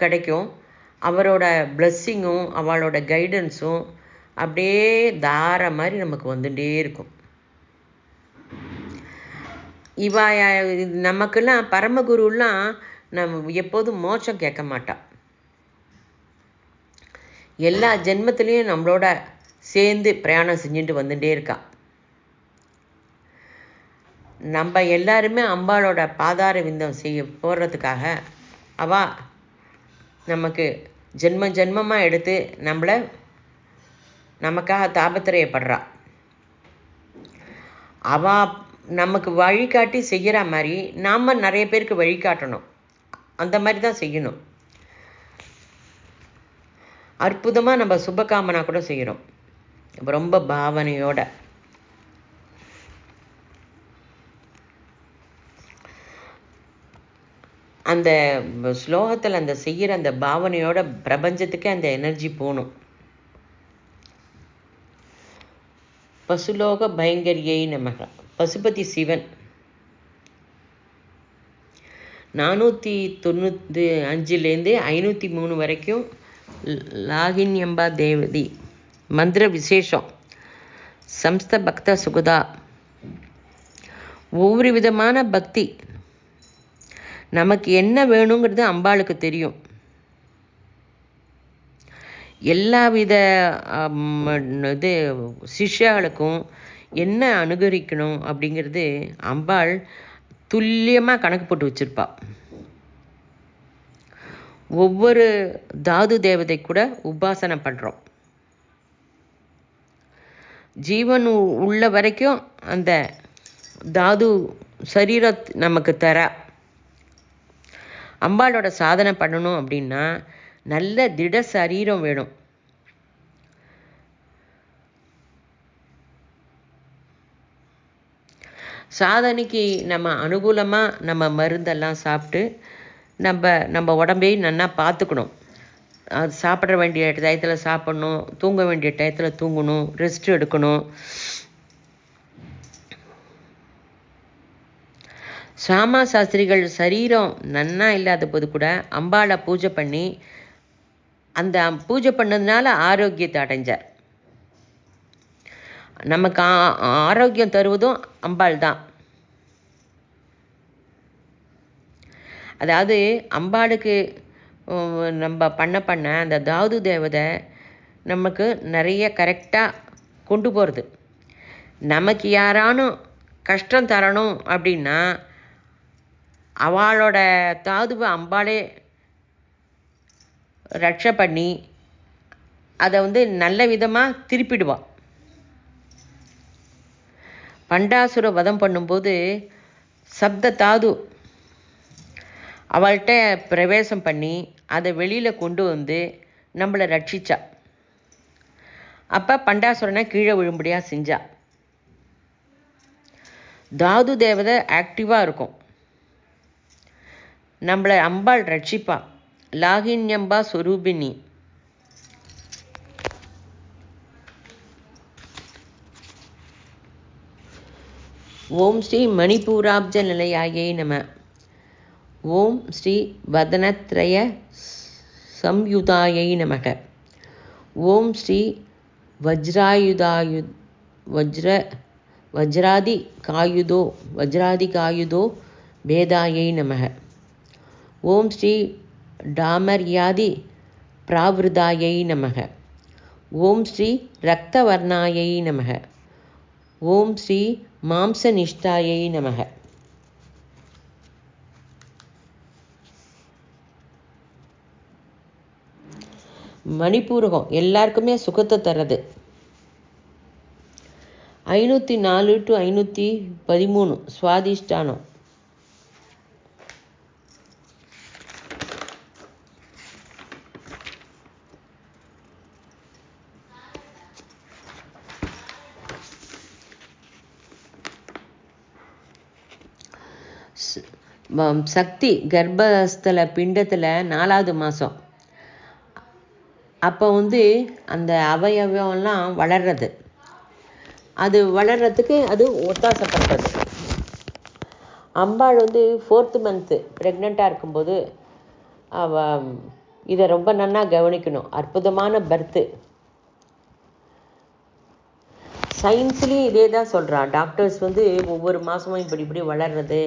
S1: கிடைக்கும். அவரோட பிளெஸ்ஸிங்கும் அவளோட கைடன்ஸும் அப்படியே தார மாதிரி நமக்கு வந்துட்டே இருக்கும். நமக்கெல்லாம் பரமகுருலாம் நம்ம எப்போதும் மோட்சம் கேட்க மாட்டா. எல்லா ஜென்மத்திலையும் நம்மளோட சேர்ந்து பிரயாணம் செஞ்சுட்டு வந்துட்டே இருக்கா. நம்ம எல்லாருமே அம்பாளோட பாதார விந்தம் போடுறதுக்காக நமக்கு ஜென்ம ஜென்மமாக எடுத்து நமக்காக தாபத்திரையப்படுறா. நமக்கு வழிகாட்டி செய்கிற மாதிரி நாம் நிறைய பேருக்கு வழிகாட்டணும். அந்த மாதிரி தான் செய்யணும். அற்புதமாக நம்ம சுபகாமனா கூட செய்கிறோம் ரொம்ப பாவனையோட. அந்த ஸ்லோகத்தில் அந்த செய்கிற அந்த பாவனையோட பிரபஞ்சத்துக்கு அந்த எனர்ஜி போகணும். பசுலோக பயங்கரியை நமக. பசுபதி சிவன் 495 503 வரைக்கும் லாகின்யம்பா தேவதி. மந்திர விசேஷம் சம்ஸ்த பக்த சுகதா. ஒவ்வொரு விதமான பக்தி நமக்கு என்ன வேணுங்கிறது அம்பாளுக்கு தெரியும். எல்லா வித சிஷ்யாளுக்கும் என்ன அனுகரிக்கணும் அப்படிங்கிறது அம்பாள் துல்லியமாக கணக்கு போட்டு வச்சிருப்பா. ஒவ்வொரு தாது தேவதை கூட உபாசனை பண்ணுறோம். ஜீவன் உள்ள வரைக்கும் அந்த தாது சரீரத் நமக்கு தர. அம்பாளோட சாதனை பண்ணணும் அப்படின்னா நல்ல திட சரீரம் வேணும். சாதனைக்கு நம்ம அனுகூலமாக நம்ம மருந்தெல்லாம் சாப்பிட்டு நம்ம உடம்பையும் நல்லா பார்த்துக்கணும். அது சாப்பிட வேண்டிய டயத்தில் சாப்பிடணும், தூங்க வேண்டிய டயத்தில் தூங்கணும், ரெஸ்ட் எடுக்கணும். சாமா சாஸ்திரிகள் சரீரம் நன்னா இல்லாத போது கூட அம்பாளை பூஜை பண்ணி அந்த பூஜை பண்ணதுனால ஆரோக்கியத்தை அடைஞ்சார். நமக்கு ஆரோக்கியம் தருவதும் அம்பாள் தான். அதாவது அம்பாளுக்கு நம்ம பண்ண அந்த தாது தேவதை நமக்கு நிறைய கரெக்டாக கொண்டு போகிறது. நமக்கு யாரானும் கஷ்டம் தரணும் அப்படின்னா அவளோட தாதுவை அம்பாளே ரட்சை பண்ணி அதை நல்ல விதமாக திருப்பிடுவாள். பண்டாசுர வதம் பண்ணும்போது சப்த தாது அவள்கிட்ட பிரவேசம் பண்ணி அதை வெளியில் கொண்டு நம்மளை ரட்சிச்சா. அப்போ பண்டாசுரனை கீழே விழும்படியாக செஞ்சா. தாது தேவதை ஆக்டிவாக இருக்கும். நம்மளை அம்பாள் ரட்சிப்பா. லாகின்யம்பா ஸ்வரூபிணி. ஓம் ஸ்ரீ மணிபூராப்ஜ நிலையாயை நம. ஓம் ஸ்ரீ வதனத்ரய சம்யுதாயை நமக. ஓம் ஸ்ரீ வஜ்ராதி காயுதோ பேதாயை நமக. ஓம் ஸ்ரீ டாமர்யாதி பிராவிருதாயை நமக. ஓம் ஸ்ரீ ரக்தவர்ணாயை நமக. ஓம் ஸ்ரீ மாம்சநிஷ்டாயை நமக. மணிப்பூரகம் எல்லாருக்குமே சுகத்தை தர்றது. 504 to 513 சுவாதிஷ்டானம். சக்தி கர்ப்பஸ்தல பிண்டத்தில் 4வது மாதம் அப்போ வந்து அந்த அவயவம்லாம் வளர்றது, அது வளர்கிறதுக்கு அது ஒத்தாசை பண்ணுறது. அம்பாள் வந்து 4th மந்த்து ப்ரெக்னெண்ட்டாக இருக்கும்போது இதை ரொம்ப நன்னா கவனிக்கணும். அற்புதமான பர்த்து. சயின்ஸ்லேயும் இதே தான் சொல்கிறான். டாக்டர்ஸ் வந்து ஒவ்வொரு மாதமும் இப்படி இப்படி வளர்றது,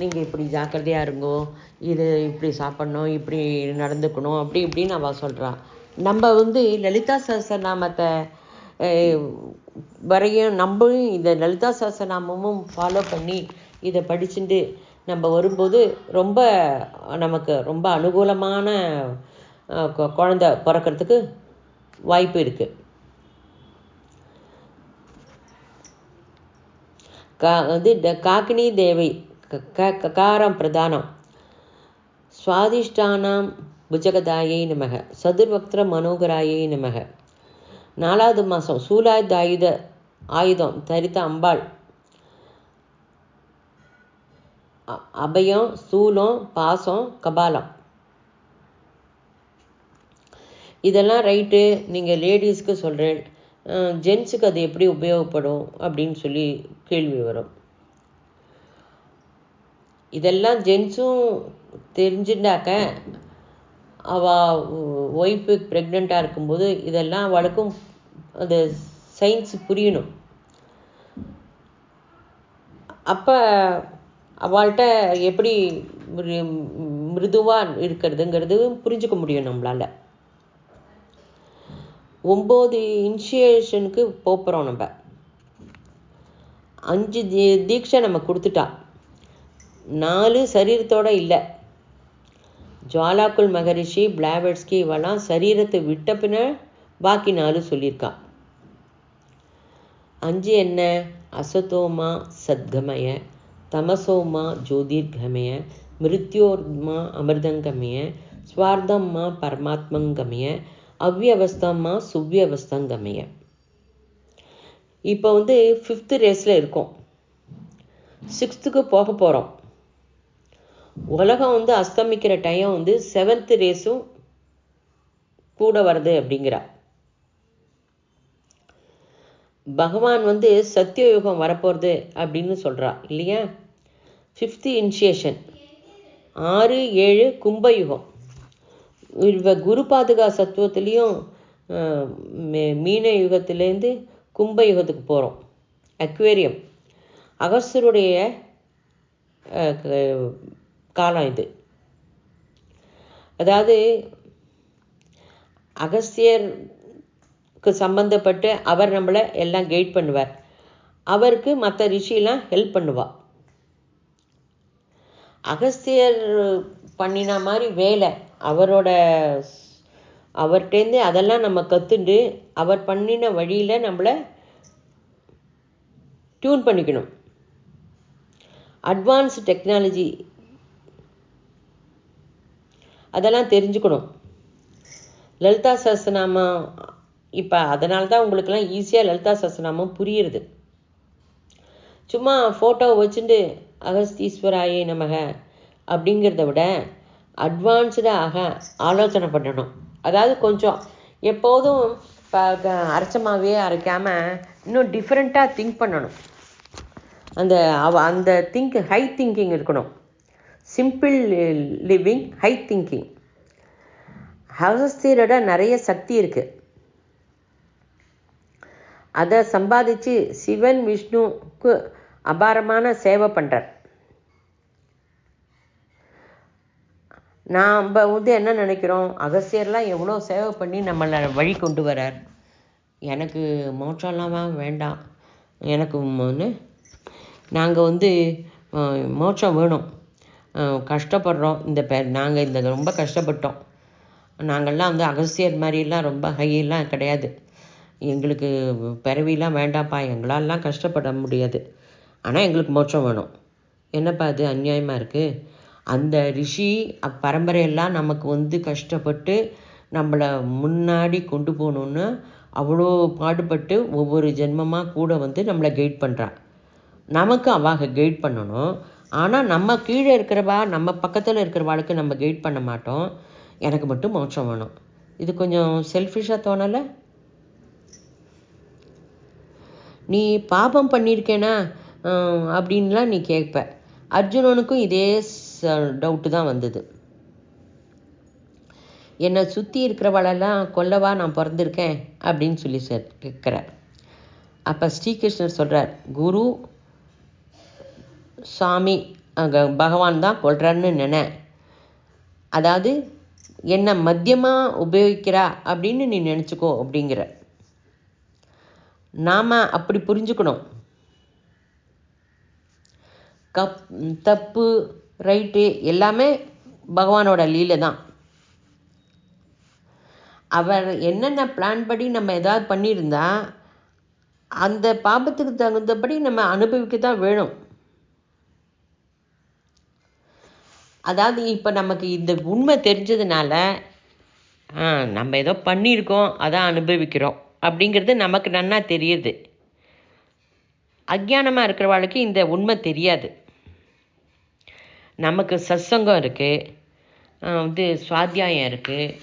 S1: நீங்கள் இப்படி ஜாக்கிரதையாக இருங்கோ, இது இப்படி சாப்பிட்ணும், இப்படி நடந்துக்கணும், அப்படி இப்படின்னு அவள் சொல்கிறான். நம்ம வந்து லலிதா சஹஸ்ரநாமத்தை வரையும் நம்மளும் இந்த லலிதா சஹஸ்ரநாமமும் ஃபாலோ பண்ணி இதை படிச்சுட்டு நம்ம வரும்போது ரொம்ப நமக்கு ரொம்ப அனுகூலமான குழந்தை பிறக்கிறதுக்கு வாய்ப்பு இருக்குது. காக்கினி தேவை ககாரம் பிரதானம் சுவாதிஷ்டானாம் புஜகதாயை நமக சதுர்வக்திர மனோகராயை நமக. 4வது மாதம் சூலாயுத ஆயுதம் தரித்த அம்பாள். அபயம், சூலம், பாசம், கபாலம். இதெல்லாம் ரைட்டு. நீங்கள் லேடிஸ்க்கு சொல்கிறேன், ஜென்ஸுக்கு அது எப்படி உபயோகப்படும் அப்படின்னு சொல்லி கேள்வி வரும். இதெல்லாம் ஜென்ஸும் தெரிஞ்சுட்டாக்க அவள் ஒய்ஃபு ப்ரெக்னெண்ட்டாக இருக்கும்போது இதெல்லாம் அவளுக்கும் அந்த சயின்ஸ் புரியணும். அப்போ அவள்கிட்ட எப்படி மிருதுவாக இருக்கிறதுங்கிறது புரிஞ்சுக்க முடியும் நம்மளால். 9 இனிஷியேஷனுக்கு போகிறோம். நம்ம 5 தீட்சை நம்ம கொடுத்துட்டா, 4 சரீரத்தோடு இல்லை. ஜுவாலாக்குல் மகரிஷி, பிளாவட்ஸ்கி இவெல்லாம் சரீரத்தை விட்ட பின்ன பாக்கி 4 சொல்லியிருக்கா. 5 என்ன? அசதோமா சத்கமய, தமசோமா ஜோதிர்கமய, மிருத்யோர்மா அமிர்தங்கமய, ஸ்வார்த்தம்மா பரமாத்மங்கமய, அவ்வியவஸ்தம்மா சுவ்வியவஸ்தங்கமய. இப்போ வந்து 5th ரேஸில் இருக்கோம், 6th போக போகிறோம். உலகம் வந்து அஸ்தமிக்கிற டைம் வந்து 7th ரேஸும் கூட வருது அப்படிங்கிறா. பகவான் வந்து சத்தியயுகம் வரப்போகிறது அப்படின்னு சொல்கிறா இல்லையா. 5th initiation 6, 7 கும்பயுகம். இவ குரு பாதுகா சத்துவத்துலேயும் மீன யுகத்திலேருந்து கும்ப யுகத்துக்கு போகிறோம். அக்வேரியம் அகஸ்தருடைய காலம் இது. அதாவது அகஸ்தியருக்கு சம்பந்தப்பட்டு அவர் நம்மளை எல்லாம் கைட் பண்ணுவார். அவருக்கு மற்ற ரிஷியெல்லாம் ஹெல்ப் பண்ணுவாள். அகஸ்தியர் பண்ணின மாதிரி வேலை அவர்கிட்டேருந்து அதெல்லாம் நம்ம கற்றுண்டு அவர் பண்ணின வழியில் நம்மளை டியூன் பண்ணிக்கணும். அட்வான்ஸ் டெக்னாலஜி அதெல்லாம் தெரிஞ்சுக்கணும். லலிதா சஹஸ்ரநாமம் இப்போ அதனால தான் உங்களுக்கெல்லாம் ஈஸியாக லலிதா சஹஸ்ரநாமம் புரியுறது. சும்மா ஃபோட்டோ வச்சுட்டு அகஸ்தீஸ்வராயே நமக அப்படிங்கிறத விட அட்வான்ஸ்டாக ஆலோசனை பண்ணணும். அதாவது கொஞ்சம் எப்போதும் அரைச்சமாகவே அரைக்காமல் இன்னும் டிஃப்ரெண்ட்டாக திங்க் பண்ணணும். அந்த ஹை திங்கிங் இருக்கணும். Simple living, high thinking. அகஸ்தியரோட நிறைய சக்தி இருக்குது. அதை சம்பாதிச்சு சிவன் விஷ்ணுக்கு அபாரமான சேவை பண்ணுறார். நாம் வந்து என்ன நினைக்கிறோம், அகஸ்தியர்லாம் எவ்வளோ சேவை பண்ணி நம்மளை வழி கொண்டு வரார், எனக்கு மோட்சம்லாம் வேண்டாம், எனக்கு நாங்கள் வந்து மோட்சம் வேணும், கஷ்டப்படுறோம், நாங்கள் இந்த ரொம்ப கஷ்டப்பட்டோம், நாங்கள்லாம் வந்து அகஸ்தியர் மாதிரிலாம் ரொம்ப ஹையெல்லாம் கிடையாது, எங்களுக்கு பிறவிலாம் வேண்டாம்ப்பா, எங்களாலாம் கஷ்டப்பட முடியாது, ஆனால் எங்களுக்கு மோட்சம் வேணும். என்னப்பா அது அநியாயமாக இருக்குது. அந்த ரிஷி பரம்பரையெல்லாம் நமக்கு வந்து கஷ்டப்பட்டு நம்மளை முன்னாடி கொண்டு போகணுன்னு அவ்வளோ பாடுபட்டு ஒவ்வொரு ஜென்மமாக கூட வந்து நம்மளை கைட் பண்ணுறான். நமக்கு அவாக கைட் பண்ணணும். ஆனால் நம்ம கீழே இருக்கிறவா, நம்ம பக்கத்தில் இருக்கிறவாளுக்கு நம்ம கைட் பண்ண மாட்டோம். எனக்கு மட்டும் மோட்சம் வேணும், இது கொஞ்சம் செல்ஃபிஷாக தோணலை? நீ பாபம் பண்ணியிருக்கேனா அப்படின்லாம் நீ கேட்ப. அர்ஜுனனுக்கும் இதே டவுட்டு தான் வந்தது. என்னை சுற்றி இருக்கிறவளெல்லாம் கொல்லவா நான் பிறந்திருக்கேன் அப்படின்னு சொல்லி கேட்குறார். அப்போ ஸ்ரீகிருஷ்ணர் சொல்கிறார், குரு சாமி அங்கே பகவான் தான் கொல்றான்னு நினை. அதாவது என்னை மத்தியமாக உபயோகிக்கிறா அப்படின்னு நீ நினச்சிக்கோ அப்படிங்கிற. நாம் அப்படி புரிஞ்சுக்கணும். தப்பு ரைட்டு எல்லாமே பகவானோட லீலை தான். அவர் என்னென்ன பிளான் படி நம்ம ஏதாவது பண்ணியிருந்தா அந்த பாபத்துக்கு தகுந்தபடி நம்ம அனுபவிக்க தான் வேணும். அதாவது இப்போ நமக்கு இந்த உண்மை தெரிஞ்சதுனால நம்ம ஏதோ பண்ணியிருக்கோம் அதான் அனுபவிக்கிறோம் அப்படிங்கிறது நமக்கு நன்னா தெரியுது. அஜ்ஞானமாக இருக்கிறவாளுக்கு இந்த உண்மை தெரியாது. நமக்கு சத்சங்கம் இருக்குது, சுவாத்தியாயம் இருக்குது,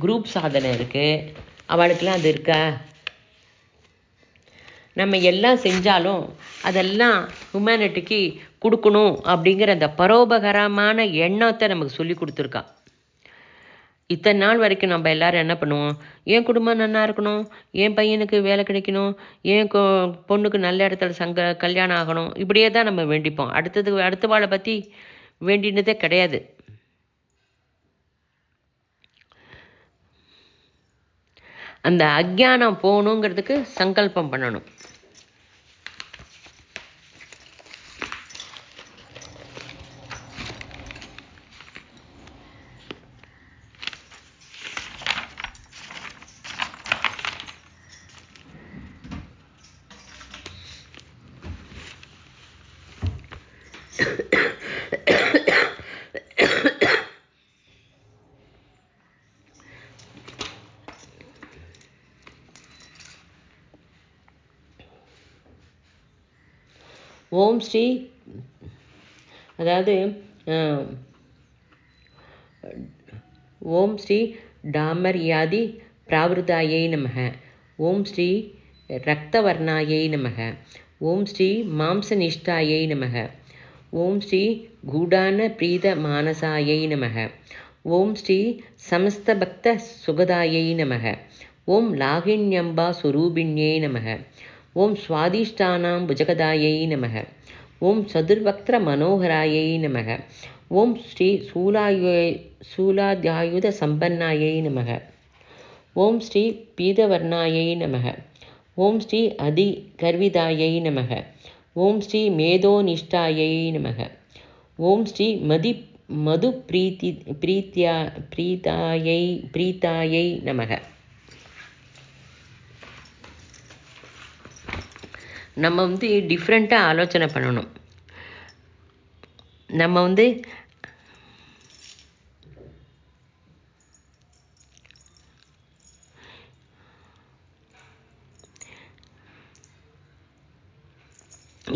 S1: குரூப் சாதனை இருக்குது, அவளுக்கெல்லாம் அது இருக்கா? நம்ம எல்லாம் செஞ்சாலும் அதெல்லாம் ஹியூமனிட்டிக்கு கொடுக்கணும் அப்படிங்கிற அந்த பரோபகரமான எண்ணத்தை நமக்கு சொல்லி கொடுத்துருக்கா. இத்தனை நாள் வரைக்கும் நம்ம எல்லோரும் என்ன பண்ணுவோம்? என் குடும்பம் நல்லா இருக்கணும், என் பையனுக்கு வேலை கிடைக்கணும், என் பொண்ணுக்கு நல்ல இடத்துல கல்யாணம் ஆகணும், இப்படியே தான் நம்ம வேண்டிப்போம். அடுத்தவாளை பற்றி வேண்டினதே கிடையாது. அந்த அஜ்ஞானம் போகணுங்கிறதுக்கு சங்கல்பம் பண்ணணும். ஓம் ஸ்ரீ, அதாவது ஓம் ஸ்ரீ டாமர்யாதி பிராவிருதாயை நமக, ஓம் ஸ்ரீ ரக்தவர்ணாயை நமக, ஓம் ஸ்ரீ மாம்சனிஷ்டாயை நமக, ஓம் ஸ்ரீ கூடான பிரீத மானசாயை நமக, ஓம் ஸ்ரீ சமஸ்தபக்த சுகதாயை நமக, ஓம் லாகின்யம்பா சுரூபிண்யை நமக, ஓம் சுவாதிஷ்டானாம் புஜகதாயை நமக, ஓம் சதுர்வக்திர மனோகராயை நமக, ஓம் ஸ்ரீ சூலாத்யாயுத சம்பன்னாயை நமக, ஓம் ஸ்ரீ பீதவர்ணாயை நமக, ஓம் ஸ்ரீ அதி கர்விதாயை நமக, ஓம் ஸ்ரீ மேதோனிஷ்டாயை நமக, ஓம் ஸ்ரீ மது பிரீதாயை நமக. நம்ம டிஃப்ரெண்ட்டாக ஆலோசனை பண்ணணும். நம்ம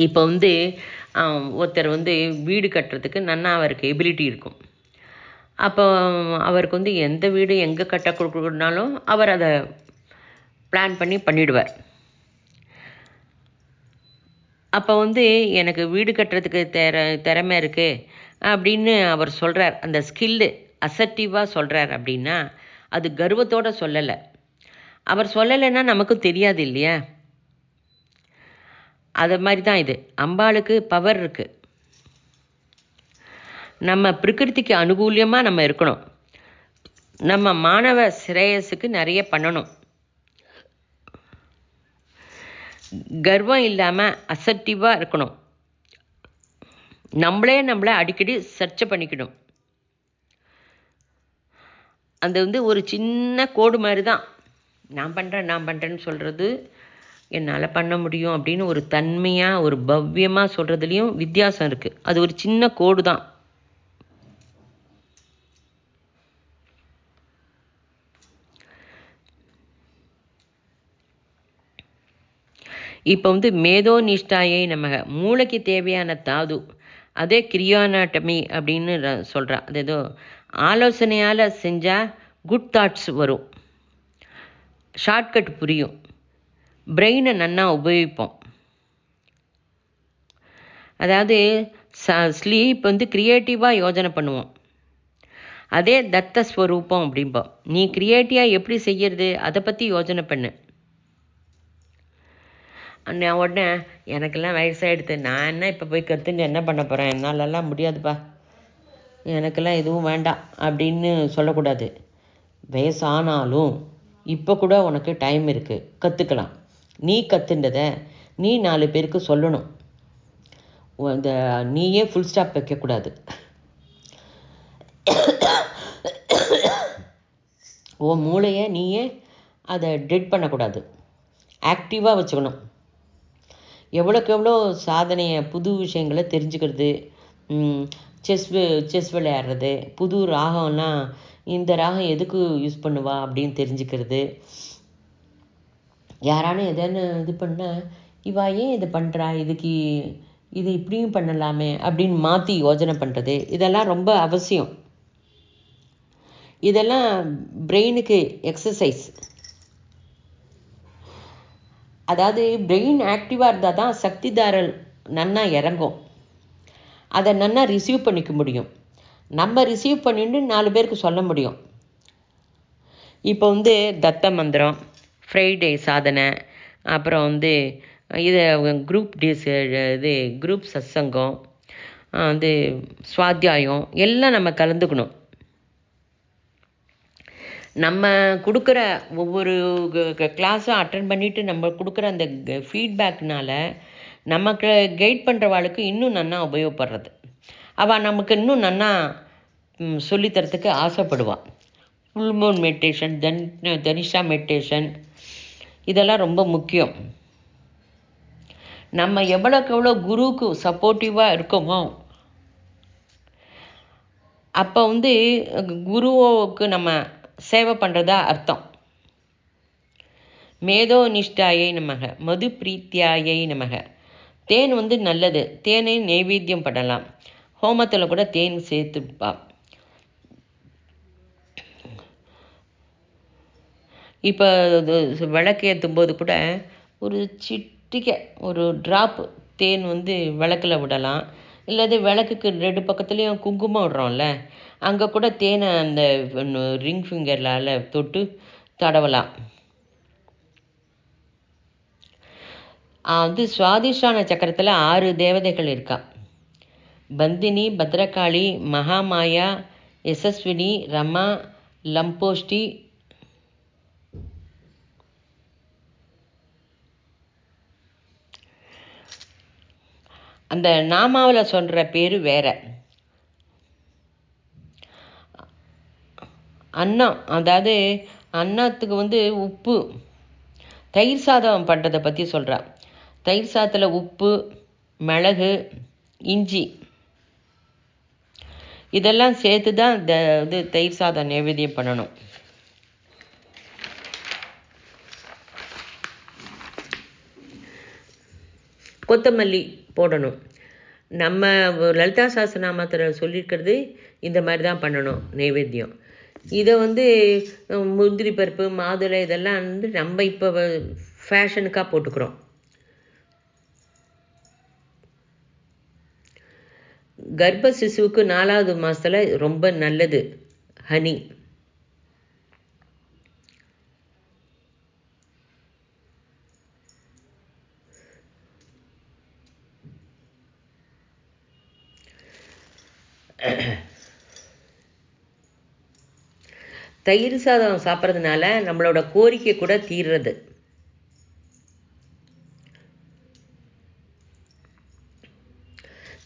S1: இப்போ ஒருத்தர் வீடு கட்டுறதுக்கு நன்னா அவருக்கு எபிலிட்டி இருக்கும். அப்போ அவருக்கு எந்த வீடு எங்கே கட்ட கொடுக்கணுன்னாலும் அவர் அதை பிளான் பண்ணிடுவார். அப்போ எனக்கு வீடு கட்டுறதுக்கு திறமை இருக்குது அப்படின்னு அவர் சொல்கிறார். அந்த ஸ்கில்லு அசர்ட்டிவாக சொல்கிறார் அப்படின்னா அது கர்வத்தோடு சொல்லலை. அவர் சொல்லலைன்னா நமக்கும் தெரியாது இல்லையா? அது மாதிரி தான் இது. அம்பாளுக்கு பவர் இருக்குது. நம்ம பிரகிருதிக்கு அனுகூலியமாக நம்ம இருக்கணும். நம்ம மாணவ சிரேயஸுக்கு நிறைய பண்ணணும். கர்வம் இல்லாமல் அசர்ட்டிவாக இருக்கணும். நம்மளை அடிக்கடி சர்ச்சை பண்ணிக்கணும். அந்த ஒரு சின்ன கோடு மாதிரி தான். நான் பண்ணுறேன்னு சொல்கிறது, என்னால் பண்ண முடியும் அப்படின்னு ஒரு தன்மையாக ஒரு பவ்யமாக சொல்கிறதுலேயும் வித்தியாசம் இருக்குது. அது ஒரு சின்ன கோடு தான். இப்போ மேதோனிஷ்டாயை நமக, மூளைக்கு தேவையான தாது, அதே கிரியானாட்டமி அப்படின்னு சொல்கிறான். அது ஏதோ ஆலோசனையால் செஞ்சால் குட் தாட்ஸ் வரும். ஷார்ட்கட் புரியும், பிரெயினை நன்னா உபயோகிப்போம். அதாவது ஸ்லீப் வந்து க்ரியேட்டிவாக யோஜனை பண்ணுவோம். அதே தத்த ஸ்வரூபம் அப்படிம்போம். நீ க்ரியேட்டிவாக எப்படி செய்யறது அதை பற்றி யோஜனை பண்ணு. நான் உடனே எனக்கெல்லாம் வயசாகிடுது, நான் என்ன இப்போ போய் கற்றுன்னு என்ன பண்ண போகிறேன், என்னாலெல்லாம் முடியாதுப்பா, எனக்கெல்லாம் எதுவும் வேண்டாம் அப்படின்னு சொல்லக்கூடாது. வயசானாலும் இப்போ கூட உனக்கு டைம் இருக்குது, கற்றுக்கலாம். நீ கற்றுண்டதை நீ 4 பேருக்கு சொல்லணும். இந்த நீயே ஃபுல் ஸ்டாப் வைக்கக்கூடாது. உன் மூளையை நீயே அதை டெட் பண்ணக்கூடாது, ஆக்டிவாக வச்சுக்கணும். எவ்வளோக்கு எவ்வளோ சாதனையை, புது விஷயங்களை தெரிஞ்சுக்கிறது, செஸ் விளையாடுறது, புது ராகம்லாம் இந்த ராகம் எதுக்கு யூஸ் பண்ணுவா அப்படின்னு தெரிஞ்சுக்கிறது. யாரானு எதானு இது பண்ணால் இவா ஏன் இது பண்ணுறா, இது இப்படியும் பண்ணலாமே அப்படின்னு மாற்றி யோஜனை பண்ணுறது, இதெல்லாம் ரொம்ப அவசியம். இதெல்லாம் பிரெயினுக்கு எக்ஸசைஸ். அதாவது பிரெயின் ஆக்டிவாக இருந்தால் தான் சக்தி தாரல் நன்னா இறங்கும், அதை நன்னா ரிசீவ் பண்ணிக்க முடியும். நம்ம ரிசீவ் பண்ணிட்டு 4 பேருக்கு சொல்ல முடியும். இப்போ வந்து தத்த மந்திரம், ஃப்ரைடே சாதனை, அப்புறம் வந்து இது குரூப் குரூப் சத்சங்கம், வந்து சுவாத்தியாயம் எல்லாம் நம்ம கலந்துக்கணும். நம்ம கொடுக்குற ஒவ்வொரு கிளாஸும் அட்டன் பண்ணிவிட்டு நம்ம கொடுக்குற அந்த ஃபீட்பேக்னால நமக்கு கைட் பண்ணுறவாளுக்கு இன்னும் நன்னா உபயோகப்படுறது. அவள் நமக்கு இன்னும் நன்னா சொல்லித்தரத்துக்கு ஆசைப்படுவாள். Full moon meditation, Tanisha meditation, இதெல்லாம் ரொம்ப முக்கியம். நம்ம எவ்வளோக்கு எவ்வளோ குருவுக்கு சப்போர்ட்டிவாக இருக்கோமோ அப்போ வந்து குருவுக்கு நம்ம சேவை பண்ணுறதா அர்த்தம். மேதோ நிஷ்டாயை நமக, மது பிரீத்தியாயை நமக. தேன் வந்து நல்லது, தேனை நைவேத்தியம் பண்ணலாம். ஹோமத்தில் கூட தேன் சேர்த்துப்பா. இப்போ விளக்கு ஏற்றும் போது கூட ஒரு சிட்டிக்கை, ஒரு ட்ராப் தேன் வந்து விளக்கில் விடலாம். இல்லாது விளக்குக்கு 2 பக்கத்துலேயும் குங்குமம் விடுறோம்ல, அங்கே கூட தேனை அந்த ரிங் ஃபிங்கரால் தொட்டு தடவலாம். வந்து சுவாதிஷ்டான சக்கரத்தில் 6 தேவதைகள் இருக்கா. பந்தினி, பத்ரகாளி, மகாமாயா, யசஸ்வினி, ரமா, லம்போஷ்டி, அந்த நாமாவில் சொல்கிற பேர் வேற. அன்னம், அதாவது அன்னத்துக்கு வந்து உப்பு, தயிர் சாதம் பண்ணுறதை பற்றி சொல்கிறா. தயிர் சாதத்தில் உப்பு, மிளகு, இஞ்சி இதெல்லாம் சேர்த்து தான் இது தயிர் சாதம் நைவேத்தியம் பண்ணணும். கொத்தமல்லி போடணும். நம்ம லலிதா சஹஸ்ரநாமத்தில் சொல்லியிருக்கிறது இந்த மாதிரி தான் பண்ணணும் நைவேத்தியம். இதை வந்து முந்திரி பருப்பு, மாதுளை இதெல்லாம் வந்து நம்ம இப்போ ஃபேஷனுக்காக போட்டுக்கிறோம். கர்ப்ப சிசுவுக்கு 4வது மாதத்தில் ரொம்ப நல்லது ஹனி. தயிர் சாதம் சாப்பிட்றதுனால நம்மளோட கோரிக்கை கூட தீர்றது.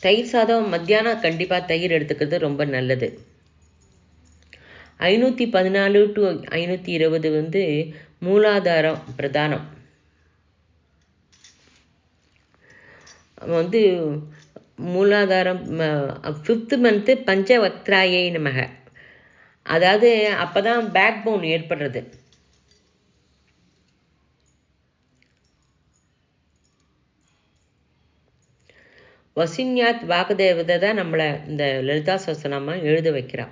S1: தயிர் சாதம் மத்தியானம் கண்டிப்பாக தயிர் எடுத்துக்கிறது ரொம்ப நல்லது. 514 to 520 வந்து மூலாதாரம் பிரதானம். வந்து மூலாதாரம் 5th மந்த்து பஞ்சவக்திராயை நமக. அதாவது அப்போ தான் பேக் போன் ஏற்படுறது. வசின்யாத் வாக்குதேவதை தான் நம்மளை இந்த லலிதா சஹஸ்ரநாமம் எழுத வைக்கிறா.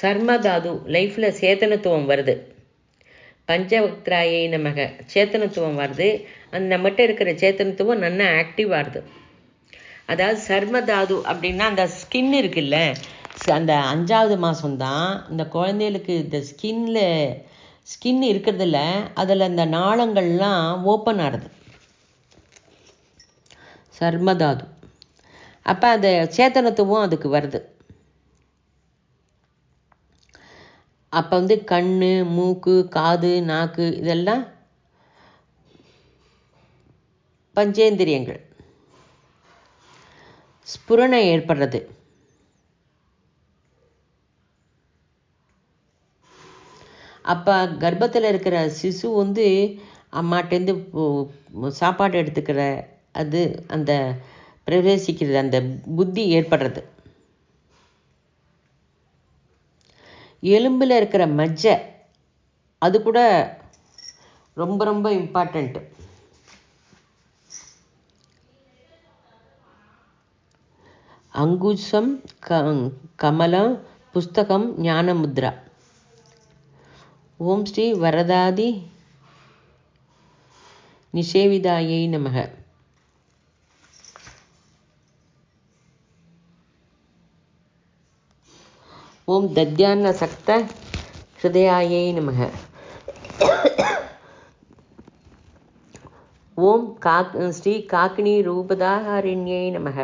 S1: சர்மதாது லைஃப்பில் சேத்தனத்துவம் வருது. பஞ்சவக்திராயை நமக சேத்தனத்துவம் வருது. அந்த நம்மகிட்ட இருக்கிற சேத்தனத்துவம் நல்லா ஆக்டிவ் ஆகுது. அதாவது சர்மதாது அப்படின்னா அந்த ஸ்கின் இருக்குல்ல, அந்த 5வது மாதம்தான் இந்த குழந்தைகளுக்கு இந்த ஸ்கின் இருக்கிறதில்ல, அதில் அந்த நாளங்கள்லாம் ஓப்பன் ஆகுது, சர்மதாது. அப்போ அந்த சேத்தனத்துவம் அதுக்கு வருது. அப்போ கண், மூக்கு, காது, நாக்கு இதெல்லாம் பஞ்சேந்திரியங்கள் ஸ்புரணை ஏற்படுறது. அப்போ கர்ப்பத்தில் இருக்கிற சிசு அம்மாட்டேருந்து சாப்பாடு எடுத்துக்கிற அது அந்த பிரவேசிக்கிறது, அந்த புத்தி ஏற்படுறது. எலும்பில் இருக்கிற மஜ்ஜை அது கூட ரொம்ப ரொம்ப இம்பார்ட்டண்ட்டு. அங்குசம் கமலம் புஸ்தகம் ஞானமுத்ரா. ஓம் ஸ்ரீ வரதாதி நிஷேவிதாயை நமக. ஓம் தத்யான்ன சக்த ஹிருதயாயை நமக. ஓம் ஸ்ரீ காக்கினி ரூபதாரிண்யை நமக.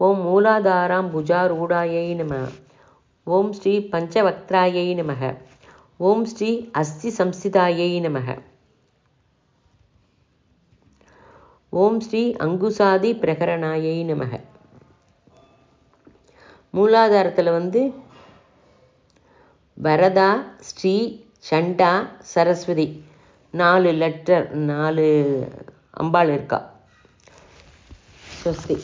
S1: ஓம் மூலாதாராம் புஜாரூடாயை நமக. ஓம் ஸ்ரீ பஞ்சவக்திராயை நமக. ஓம் ஸ்ரீ அஸ்தி சம்ஸ்திதாயை நமக. ஓம் ஸ்ரீ அங்குசாதி பிரகரணாயை நமக. மூலாதாரத்தில் வரதா, ஸ்ரீ, சண்டா, சரஸ்வதி 4 அம்பாள் இருக்கா. ஸ்வஸ்தி.